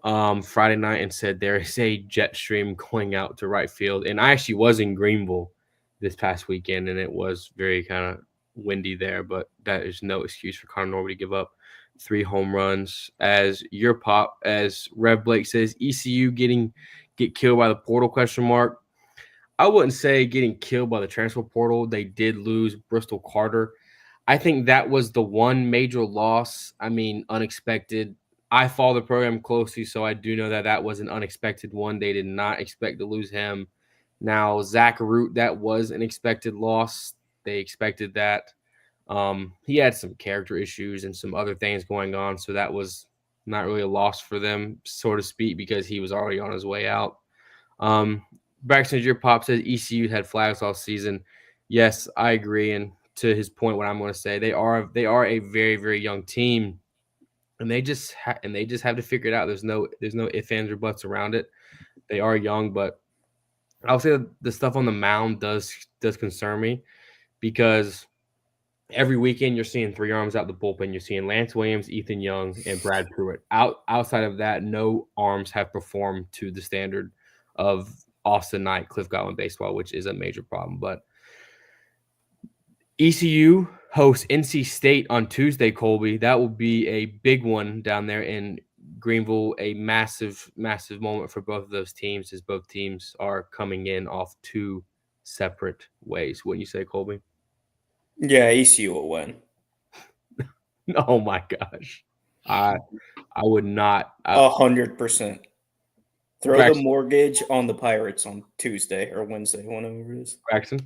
Friday night and said there is a jet stream going out to right field. And I actually was in Greenville this past weekend, and it was very kind of windy there, but that is no excuse for Connor Norby to give up 3 home runs. As Rev Blake says, ECU get killed by the portal question mark. I wouldn't say getting killed by the transfer portal. They did lose Bristol Carter. I think that was the one major loss. I mean, unexpected. I follow the program closely, so I do know that that was an unexpected one. They did not expect to lose him. Now, Zach Root, that was an expected loss. They expected that. He had some character issues and some other things going on, so that was not really a loss for them, so to speak, because he was already on his way out. Braxton, your pop says ECU had flags all season. Yes, I agree. And to his point, what I'm going to say, they are a very, very young team, and they just have to figure it out. There's no ifs, ands, or buts around it. They are young, but I'll say the stuff on the mound does concern me because every weekend you're seeing three arms out the bullpen. You're seeing Lance Williams, Ethan Young, and Brad Pruitt. Outside of that, no arms have performed to the standard of Austin Knight, Cliff Godwin baseball, which is a major problem. But ECU hosts NC State on Tuesday, Colby. That will be a big one down there in Greenville, a massive, massive moment for both of those teams as both teams are coming in off two separate ways. Wouldn't you say, Colby? Yeah, ECU will win. Oh my gosh. I would not. 100%. Throw Braxton. the mortgage on the Pirates on Tuesday or Wednesday, whenever it is. Braxton?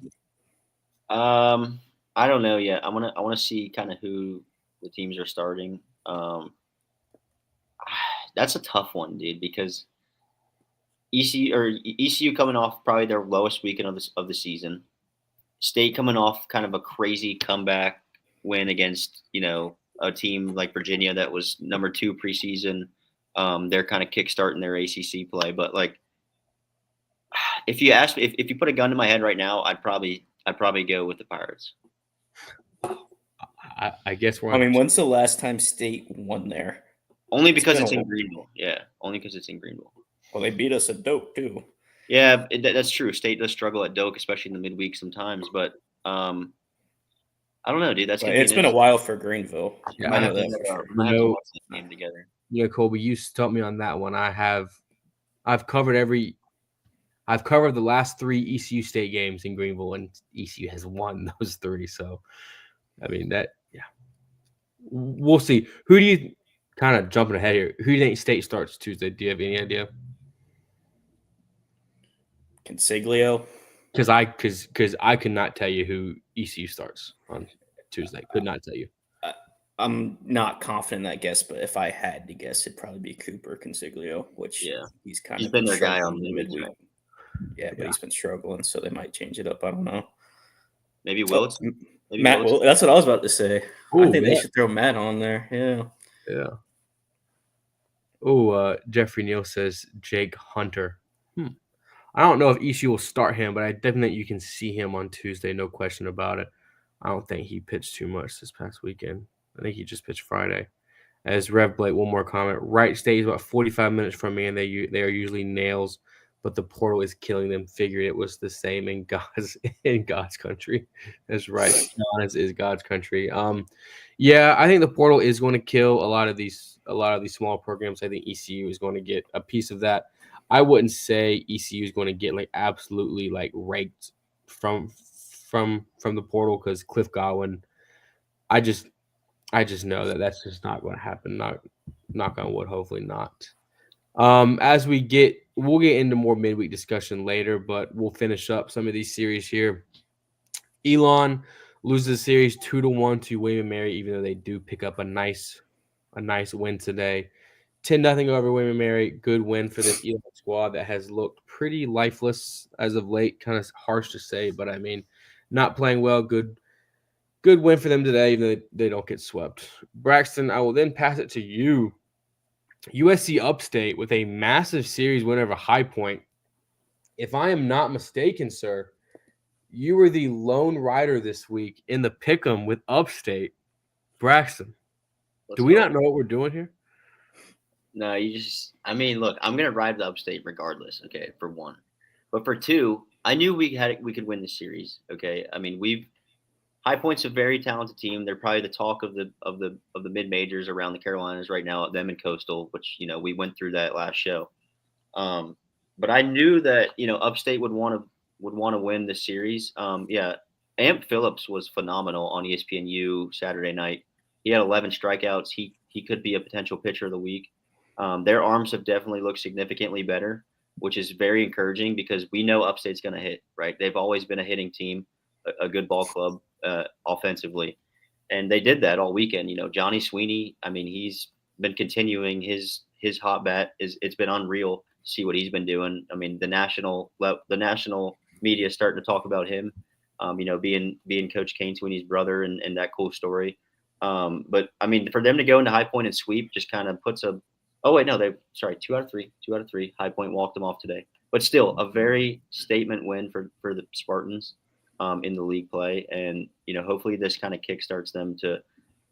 I don't know yet. I want to see kind of who the teams are starting. That's a tough one, dude, because ECU coming off probably their lowest weekend of the season. State coming off kind of a crazy comeback win against, a team like Virginia that was number 2 preseason. They're kind of kickstarting their ACC play, but like, if you ask me, if you put a gun to my head right now, I'd probably go with the Pirates. I guess we're. When's the last time State won there? Only because it's in Greenville. Yeah, only because it's in Greenville. Well, they beat us at Doak too. Yeah, that's true. State does struggle at Doak, especially in the midweek sometimes. But I don't know, dude. It's been a while for Greenville. Yeah, I know that for sure. I have to watch that game together. Yeah, Colby, you stumped me on that one. I've covered the last 3 ECU State games in Greenville, and ECU has won those 3. So, we'll see. Who do you kind of jumping ahead here? Who do you think State starts Tuesday? Do you have any idea? Consiglio. Because I could not tell you who ECU starts on Tuesday. Could not tell you. I'm not confident in that guess, but if I had to guess, it'd probably be Cooper Consiglio, which he's been their guy on the midweek. Yeah, but he's been struggling, so they might change it up. I don't know. Maybe Willis. Matt, that's what I was about to say. Ooh, I think they should throw Matt on there. Yeah. Oh, Jeffrey Neal says Jake Hunter. I don't know if ECU will start him, but I definitely think you can see him on Tuesday, no question about it. I don't think he pitched too much this past weekend. I think he just pitched Friday. As Rev Blake, one more comment. Wright State is about 45 minutes from me, and they are usually nails, but the portal is killing them. Figured it was the same in God's country. That's right. Giannis is God's country. Yeah, I think the portal is going to kill a lot of these small programs. I think ECU is going to get a piece of that. I wouldn't say ECU is going to get absolutely raked from the portal because Cliff Godwin. I just know that that's just not going to happen. Knock on wood, hopefully not. As we'll get into more midweek discussion later, but we'll finish up some of these series here. Elon loses the series 2-1 to William & Mary, even though they do pick up a nice win today. 10-0 over William & Mary. Good win for this Elon squad that has looked pretty lifeless as of late. Kind of harsh to say, but not playing well. Good win for them today, even though they don't get swept. Braxton, I will then pass it to you. USC Upstate with a massive series win over High Point. If I am not mistaken, sir, you were the lone rider this week in the pick'em with Upstate. Braxton, do we not know what we're doing here? No, look, I'm going to ride the Upstate regardless, okay, for one. But for two, I knew we could win the series, okay? High Point's a very talented team. They're probably the talk of the mid majors around the Carolinas right now. Them and Coastal, which we went through that last show. But I knew that Upstate would want to win the series. Amp Phillips was phenomenal on ESPNU Saturday night. He had 11 strikeouts. He could be a potential pitcher of the week. Their arms have definitely looked significantly better, which is very encouraging because we know Upstate's going to hit. Right? They've always been a hitting team, a good ball club. Offensively, and they did that all weekend. Johnny Sweeney, he's been continuing his hot bat. It's been unreal to see what he's been doing. I mean, the national media is starting to talk about him. Being Coach Kane Sweeney's brother and that cool story. But I mean, for them to go into High Point and sweep just kind of puts a. Oh wait, no, 2 out of 3. High Point walked them off today, but still a very statement win for the Spartans in the league play, and hopefully this kind of kickstarts them to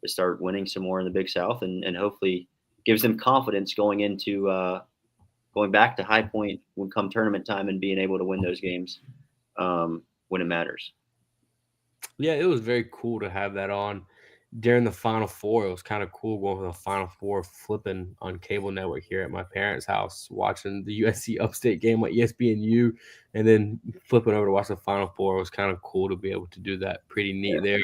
start winning some more in the Big South, and hopefully gives them confidence going into going back to High Point when come tournament time and being able to win those games when it matters. Yeah, it was very cool to have that on during the Final Four. It was kind of cool going from the Final Four, flipping on cable network here at my parents' house, watching the USC Upstate game on ESPNU, and then flipping over to watch the Final Four. It was kind of cool to be able to do that. Pretty neat there.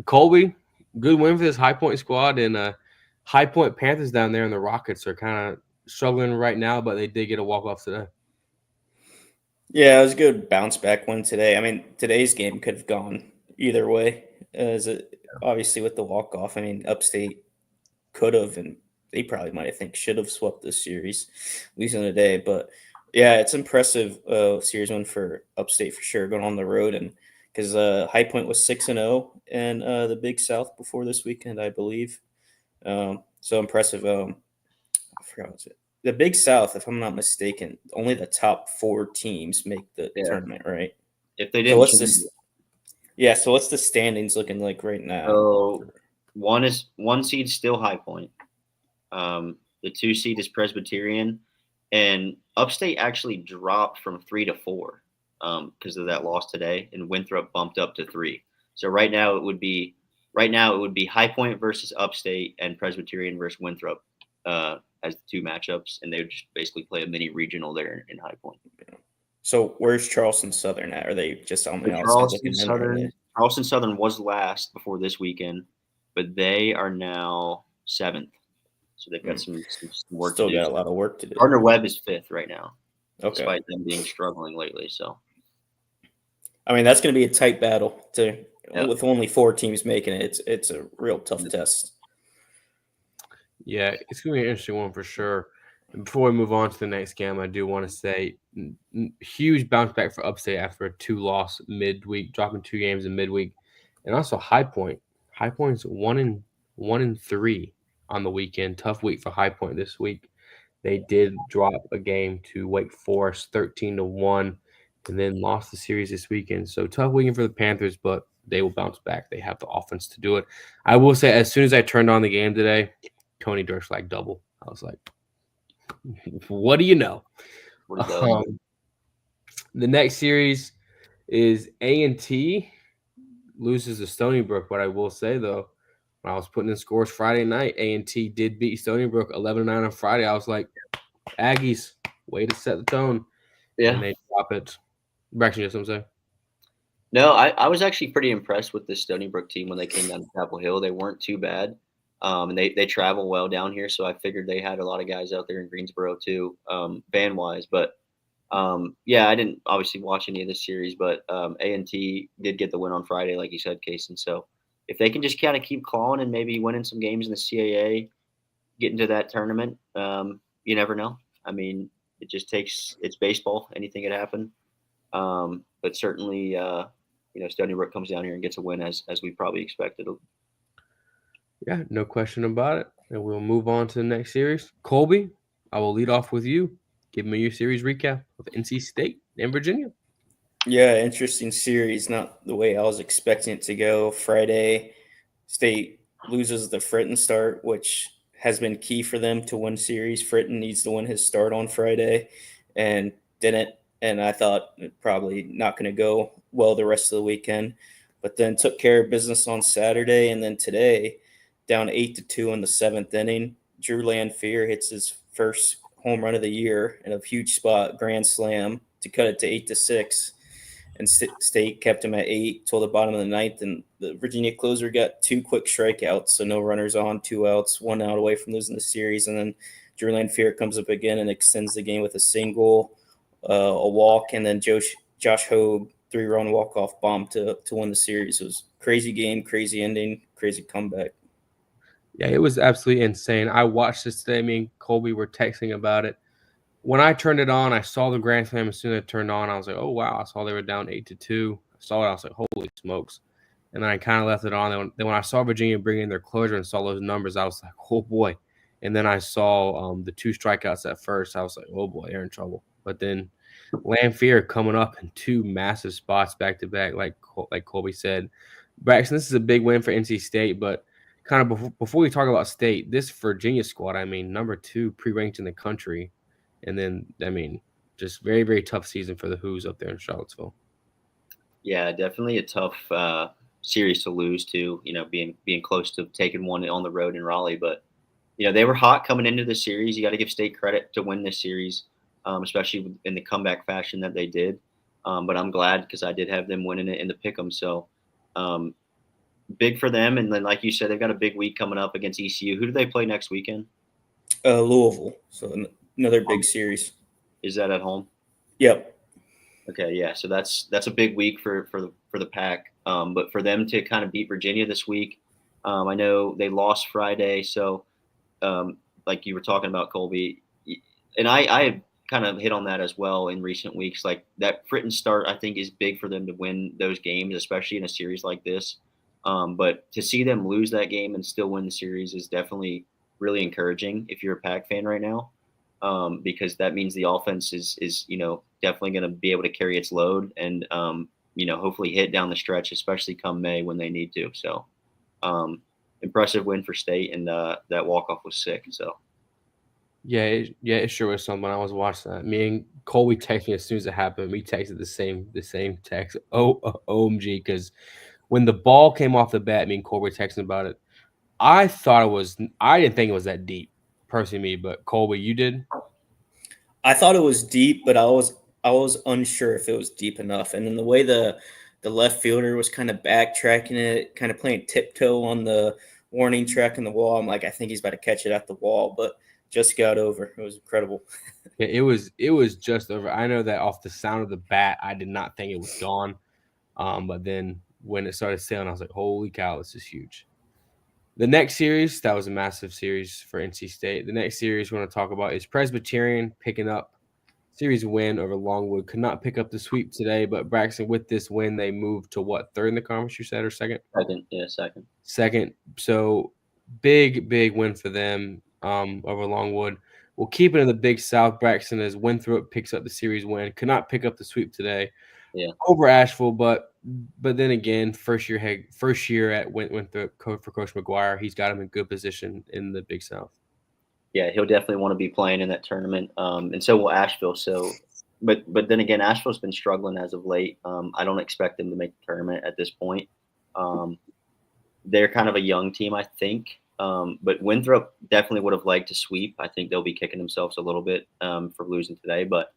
Colby, good win for this High Point squad, and High Point Panthers down there, and the Rockets are kind of struggling right now, but they did get a walk-off today. Yeah, it was a good bounce back win today. I mean, today's game could have gone either way. Obviously, with the walk off, I mean, Upstate could have, and they probably might have should have swept this series, losing today. But yeah, it's impressive series win for Upstate for sure, going on the road, and because High Point was 6-0 in the Big South before this weekend, I believe. So impressive. I forgot what was it. The Big South, if I'm not mistaken, only the top 4 teams make the tournament, right? If they didn't, so what's the standings looking like right now? So one seed still High Point. The 2 seed is Presbyterian, and Upstate actually dropped from 3 to 4 because of that loss today, and Winthrop bumped up to 3. So right now it would be High Point versus Upstate and Presbyterian versus Winthrop as the 2 matchups, and they would just basically play a mini regional there in High Point. So where's Charleston Southern at? Are they just on the outside? Charleston Southern was last before this weekend, but they are now 7th. So they've got some work Still to do. got a lot of work to do. Gardner Webb is 5th right now, okay, despite them being struggling lately. So, I mean, that's going to be a tight battle with only 4 teams making it. It's a real tough test. Yeah, it's going to be an interesting one for sure. And before we move on to the next game, I do want to say huge bounce back for Upstate after a 2-loss midweek, dropping 2 games in midweek, and also High Point. High Point's 1-3 on the weekend. Tough week for High Point this week. They did drop a game to Wake Forest, 13-1, and then lost the series this weekend. So tough weekend for the Panthers, but they will bounce back. They have the offense to do it. I will say, as soon as I turned on the game today, Tony Durslak double. I was like, what do you know? The next series is A&T loses to Stony Brook. What I will say, though, when I was putting in scores Friday night, A&T did beat Stony Brook 11-9 on Friday. I was like, Aggies, way to set the tone. Yeah. And they drop it. Braxton, you have something to say? No, I was actually pretty impressed with the Stony Brook team when they came down to Chapel Hill. They weren't too bad. And they travel well down here, so I figured they had a lot of guys out there in Greensboro too, band-wise. But, I didn't obviously watch any of this series, but A&T did get the win on Friday, like you said, Kason. So if they can just kind of keep clawing and maybe winning some games in the CAA, get into that tournament, you never know. I mean, it's baseball. Anything could happen. But certainly, Stony Brook comes down here and gets a win as we probably expected. Yeah, no question about it. And we'll move on to the next series. Colby, I will lead off with you. Give me your series recap of NC State and Virginia. Yeah, interesting series. Not the way I was expecting it to go. Friday, State loses the Fritton start, which has been key for them to win series. Fritton needs to win his start on Friday and didn't. And I thought probably not going to go well the rest of the weekend. But then took care of business on Saturday. And then today, down 8-2 in the 7th inning, Drew Lanphier hits his first home run of the year in a huge spot, grand slam, to cut it to 8-6. And State kept him at 8 till the bottom of the 9th. And the Virginia closer got 2 quick strikeouts, so no runners on, 2 outs, 1 out away from losing the series. And then Drew Lanphier comes up again and extends the game with a single, a walk, and then Josh Hogue 3-run walk-off bomb to win the series. It was a crazy game, crazy ending, crazy comeback. Yeah, it was absolutely insane. I watched this today. Me and Colby were texting about it. When I turned it on, I saw the Grand Slam. As soon as it turned on, I was like, "Oh wow!" I saw they were down 8-2. I saw it. I was like, "Holy smokes!" And then I kind of left it on. Then when I saw Virginia bring in their closure and saw those numbers, I was like, "Oh boy!" And then I saw the 2 strikeouts at first. I was like, "Oh boy, they're in trouble." But then Lanphier coming up in 2 massive spots back to back, like Colby said. Braxton, this is a big win for NC State, but kind of before we talk about State, this Virginia squad, I mean, number 2 pre-ranked in the country, and then I mean, just very very tough season for the Hoos up there in Charlottesville. Yeah, definitely a tough series to lose to. Being close to taking one on the road in Raleigh, but they were hot coming into the series. You got to give State credit to win this series, especially in the comeback fashion that they did. But I'm glad because I did have them winning it in the pick'em. So um, big for them. And then, like you said, they've got a big week coming up against ECU. Who do they play next weekend? Louisville. So another big series. Is that at home? Yep. Okay, yeah. So that's a big week for the Pack. But for them to kind of beat Virginia this week, I know they lost Friday. So like you were talking about, Colby, and I had kind of hit on that as well in recent weeks. Like that Fritton start, I think, is big for them to win those games, especially in a series like this. But to see them lose that game and still win the series is definitely really encouraging if you're a Pack fan right now, because that means the offense is definitely going to be able to carry its load and hopefully hit down the stretch, especially come May when they need to. So impressive win for State, and that walk off was sick. So. Yeah, it sure was something. I was watching that. Me and Colby texted me as soon as it happened. We texted the same text. OMG, because when the ball came off the bat, me and Colby were texting about it. I didn't think it was that deep, personally, me. But Colby, you did. I thought it was deep, but I was unsure if it was deep enough. And then the way the left fielder was kind of backtracking it, kind of playing tiptoe on the warning track in the wall, I'm like, I think he's about to catch it at the wall, but just got over. It was incredible. Yeah, it was just over. I know that off the sound of the bat, I did not think it was gone. But then when it started sailing, I was like, "Holy cow, this is huge." The next series, that was a massive series for NC State. The next series we want to talk about is Presbyterian picking up series win over Longwood. Could not pick up the sweep today, but Braxton, with this win, they moved to what, third in the conference, you said, or second? Second, yeah, second. Second. So big win for them over Longwood. We'll keep it in the Big South. Braxton, as Winthrop picks up the series win. Could not pick up the sweep today. Yeah. Over Asheville, but then again, first year at Winthrop for Coach McGuire, he's got him in good position in the Big South. Yeah, he'll definitely want to be playing in that tournament, and so will Asheville. So, but then again, Asheville's been struggling as of late. I don't expect them to make the tournament at this point. They're kind of a young team, I think. But Winthrop definitely would have liked to sweep. I think they'll be kicking themselves a little bit for losing today, but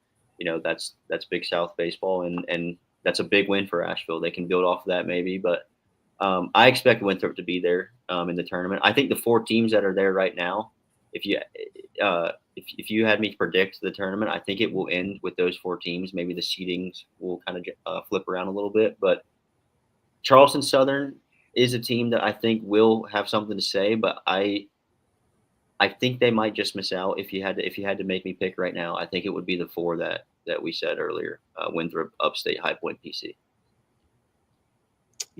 that's Big South baseball, and that's a big win for Asheville. They can build off of that maybe, but I expect Winthrop to be there in the tournament. I think the 4 teams that are there right now, if you had me predict the tournament, I think it will end with those 4 teams. Maybe the seedings will kind of flip around a little bit, but Charleston Southern is a team that I think will have something to say, but I think they might just miss out. If you had to make me pick right now, I think it would be the 4 that we said earlier: Winthrop, Upstate, High Point, PC.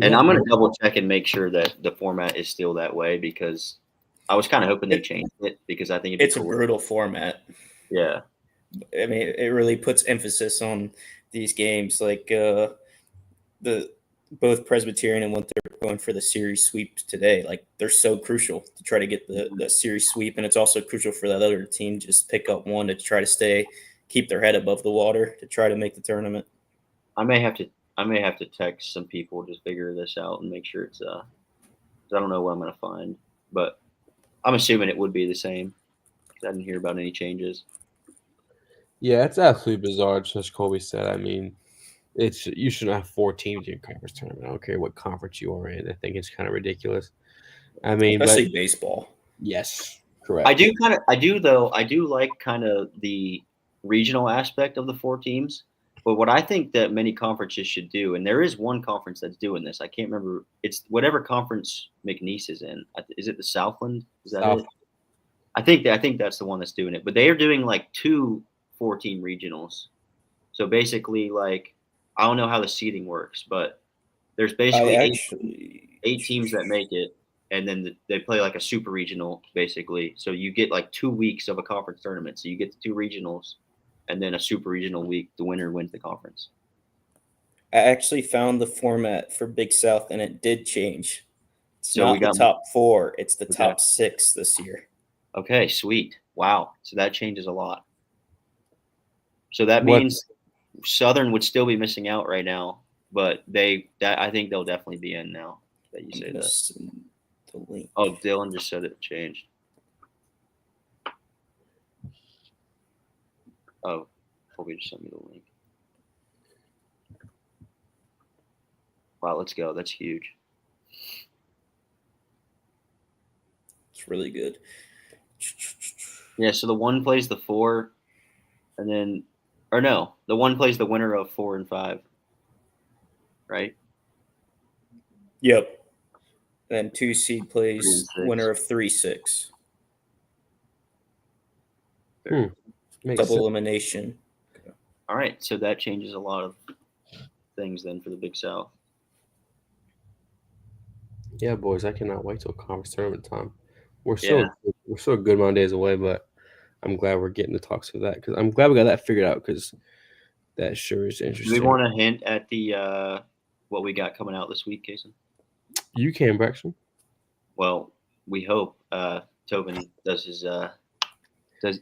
And I'm going to double check and make sure that the format is still that way, because I was kind of hoping they changed it, because I think it's a brutal format. Yeah. I mean, it really puts emphasis on these games, like both Presbyterian and Winthrop going for the series sweep today. Like, they're so crucial to try to get the series sweep, and it's also crucial for that other team just pick up one to try to keep their head above the water to try to make the tournament. I may have to text some people to figure this out and make sure it's I don't know what I'm going to find, but I'm assuming it would be the same. I didn't hear about any changes. Yeah, it's absolutely bizarre, just as Colby said. I mean, you shouldn't have 4 teams in your conference tournament. I don't care what conference you are in. I think it's kind of ridiculous. I mean, especially baseball. Yes, correct. I do like kind of the regional aspect of the 4 teams, But what I think that many conferences should do, and there is one conference that's doing this. I can't remember. It's whatever conference McNeese is in. Is it the Southland? Is that South. it? I think that's the one that's doing it. But they are doing like 2 14 regionals. So basically, like, I don't know how the seeding works, but there's basically eight teams that make it, and then they play like a super regional, basically. So you get like 2 weeks of a conference tournament. So you get the 2 regionals, and then a super regional week. The winner wins the conference. I actually found the format for Big South, and it did change. It's So not we got the top 4; it's the Okay. top 6 this year. Okay, sweet. Wow. So that changes a lot. So that What- means Southern would still be missing out right now, but I think they'll definitely be in now that you say that. Send the link. Oh, Dylan just said it changed. Oh, Colby just sent me the link. Wow, let's go. That's huge. It's really good. Yeah, so the one plays the 4, and then, or no, the one plays the winner of 4 and 5, right? Yep. Then 2 seed 3 plays and 6. winner of 3-6. Makes Double sense. elimination. All right, so that changes a lot of things then for the Big South. Yeah, boys, I cannot wait till conference tournament time. We're still a good amount of days away, but I'm glad we're getting to talks of that because I'm glad we got that figured out because that sure is Do interesting. we want to hint at the what we got coming out this week, Kason? You can, Braxton. Well, we hope Tobin does his I'm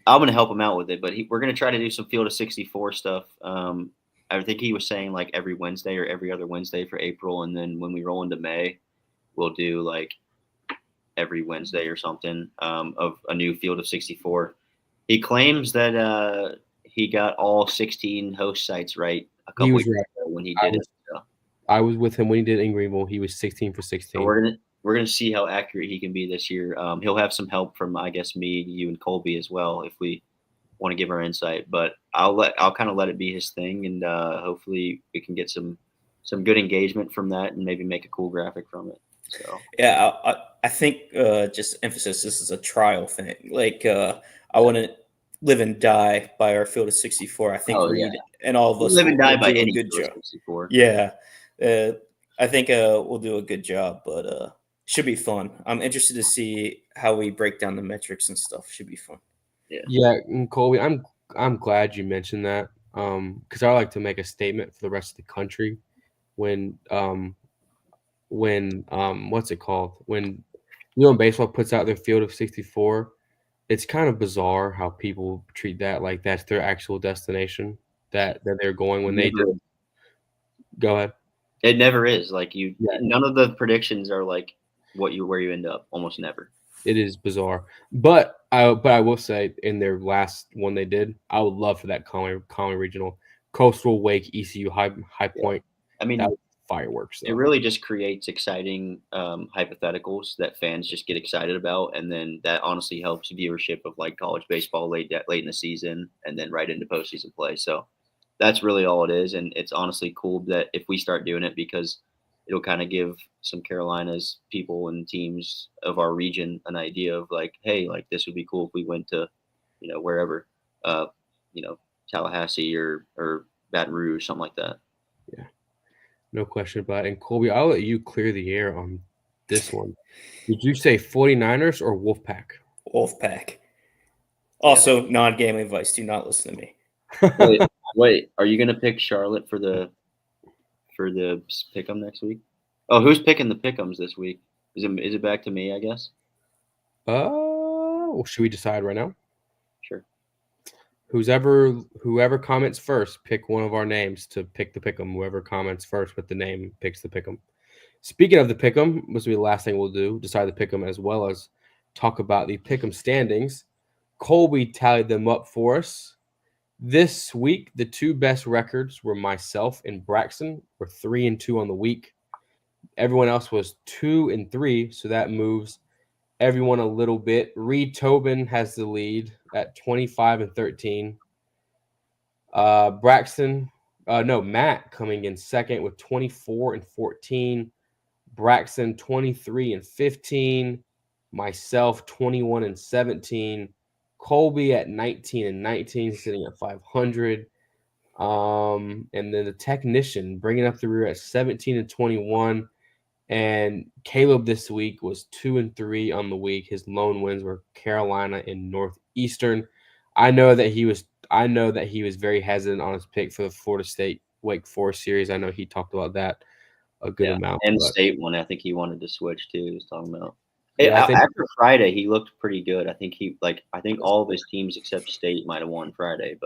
going to help him out with it, but we're going to try to do some Field of 64 stuff. I think he was saying like every Wednesday or every other Wednesday for April, and then when we roll into May, we'll do like every Wednesday or something of a new Field of 64. He claims that he got all 16 host sites right a couple was years right. ago when he did it. So I was with him when he did in Greenville. He was 16 for 16. we're gonna see how accurate he can be this year. He'll have some help from, I guess, me, you, and Colby as well if we want to give our insight. But I'll kind of let it be his thing, and hopefully we can get some good engagement from that, and maybe make a cool graphic from it. So Yeah, I think just emphasis. This is a trial thing. Like I want to live and die by our Field of 64. I think Reed and all of us live and die by do any a good Field of job. 64. Yeah, I think we'll do a good job, but should be fun. I'm interested to see how we break down the metrics and stuff. Should be fun. Yeah, and Colby, I'm glad you mentioned that because I like to make a statement for the rest of the country when what's it called when baseball puts out their Field of 64. It's kind of bizarre how people treat that like that's their actual destination that they're going when they do. Go ahead. It never is. Like none of the predictions are like where you end up. Almost never. It is bizarre, but I will say in their last one they did, I would love for that Conway Regional, Coastal, Wake, ECU, High Point. I mean, that was fireworks. It really just creates exciting hypotheticals that fans just get excited about, and then that honestly helps viewership of like college baseball late in the season, and then right into postseason play. So that's really all it is, and it's honestly cool that if we start doing it, because it'll kind of give some Carolinas people and teams of our region an idea of like, hey, like this would be cool if we went to, wherever, Tallahassee or Baton Rouge, something like that. Yeah. No question about it. And Colby, I'll let you clear the air on this one. Did you say 49ers or Wolfpack? Wolfpack. Also, non-gambling advice. Do not listen to me. Wait. Are you going to pick Charlotte for the pick'em next week? Oh, who's picking the pick'ems this week? Is it back to me, I guess? Should we decide right now? Sure. Whoever comments first, pick one of our names to pick the pick'em. Whoever comments first with the name picks the pick'em. Speaking of the pick'em, this will be the last thing we'll do, decide the pick'em as well as talk about the pick'em standings. Colby tallied them up for us. This week, the 2 best records were myself and Braxton. We're 3-2 on the week. Everyone else was 2-3, so that moves everyone a little bit. Reed Tobin has the lead at 25-13. Braxton Matt coming in second with 24 and 14. Braxton 23 and 15. Myself 21 and 17. Colby at 19 and 19, sitting at 500. And then the technician bringing up the rear at 17 and 21. And Caleb this week was 2 and 3 on the week. His lone wins were Carolina and Northeastern. I know that he was very hesitant on his pick for the Florida State Wake Forest series. I know he talked about that a good amount. And but State one, I think he wanted to switch too. He was talking about. Yeah, I think- after Friday, he looked pretty good. I think all of his teams except State might have won Friday,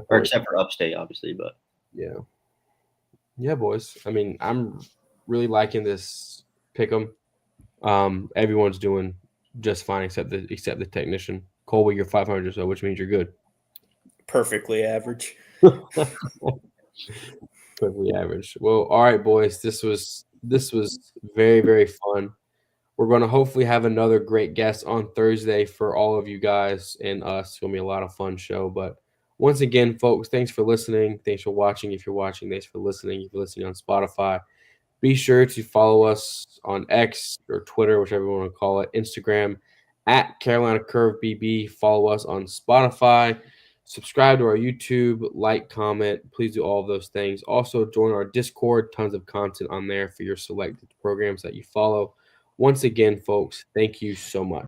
or except for Upstate, obviously. But yeah, boys. I mean, I'm really liking this pick'em. Everyone's doing just fine except the technician. Colby, you're 500, so which means you're good. Perfectly average. Perfectly average. Well, all right, boys. This was very, very fun. We're going to hopefully have another great guest on Thursday for all of you guys and us. It's going to be a lot of fun show. But once again, folks, thanks for listening. Thanks for watching. If you're watching, thanks for listening. If you're listening on Spotify, be sure to follow us on X or Twitter, whichever you want to call it, Instagram at Carolina Curve BB. Follow us on Spotify. Subscribe to our YouTube, like, comment. Please do all of those things. Also, join our Discord. Tons of content on there for your selected programs that you follow. Once again, folks, thank you so much.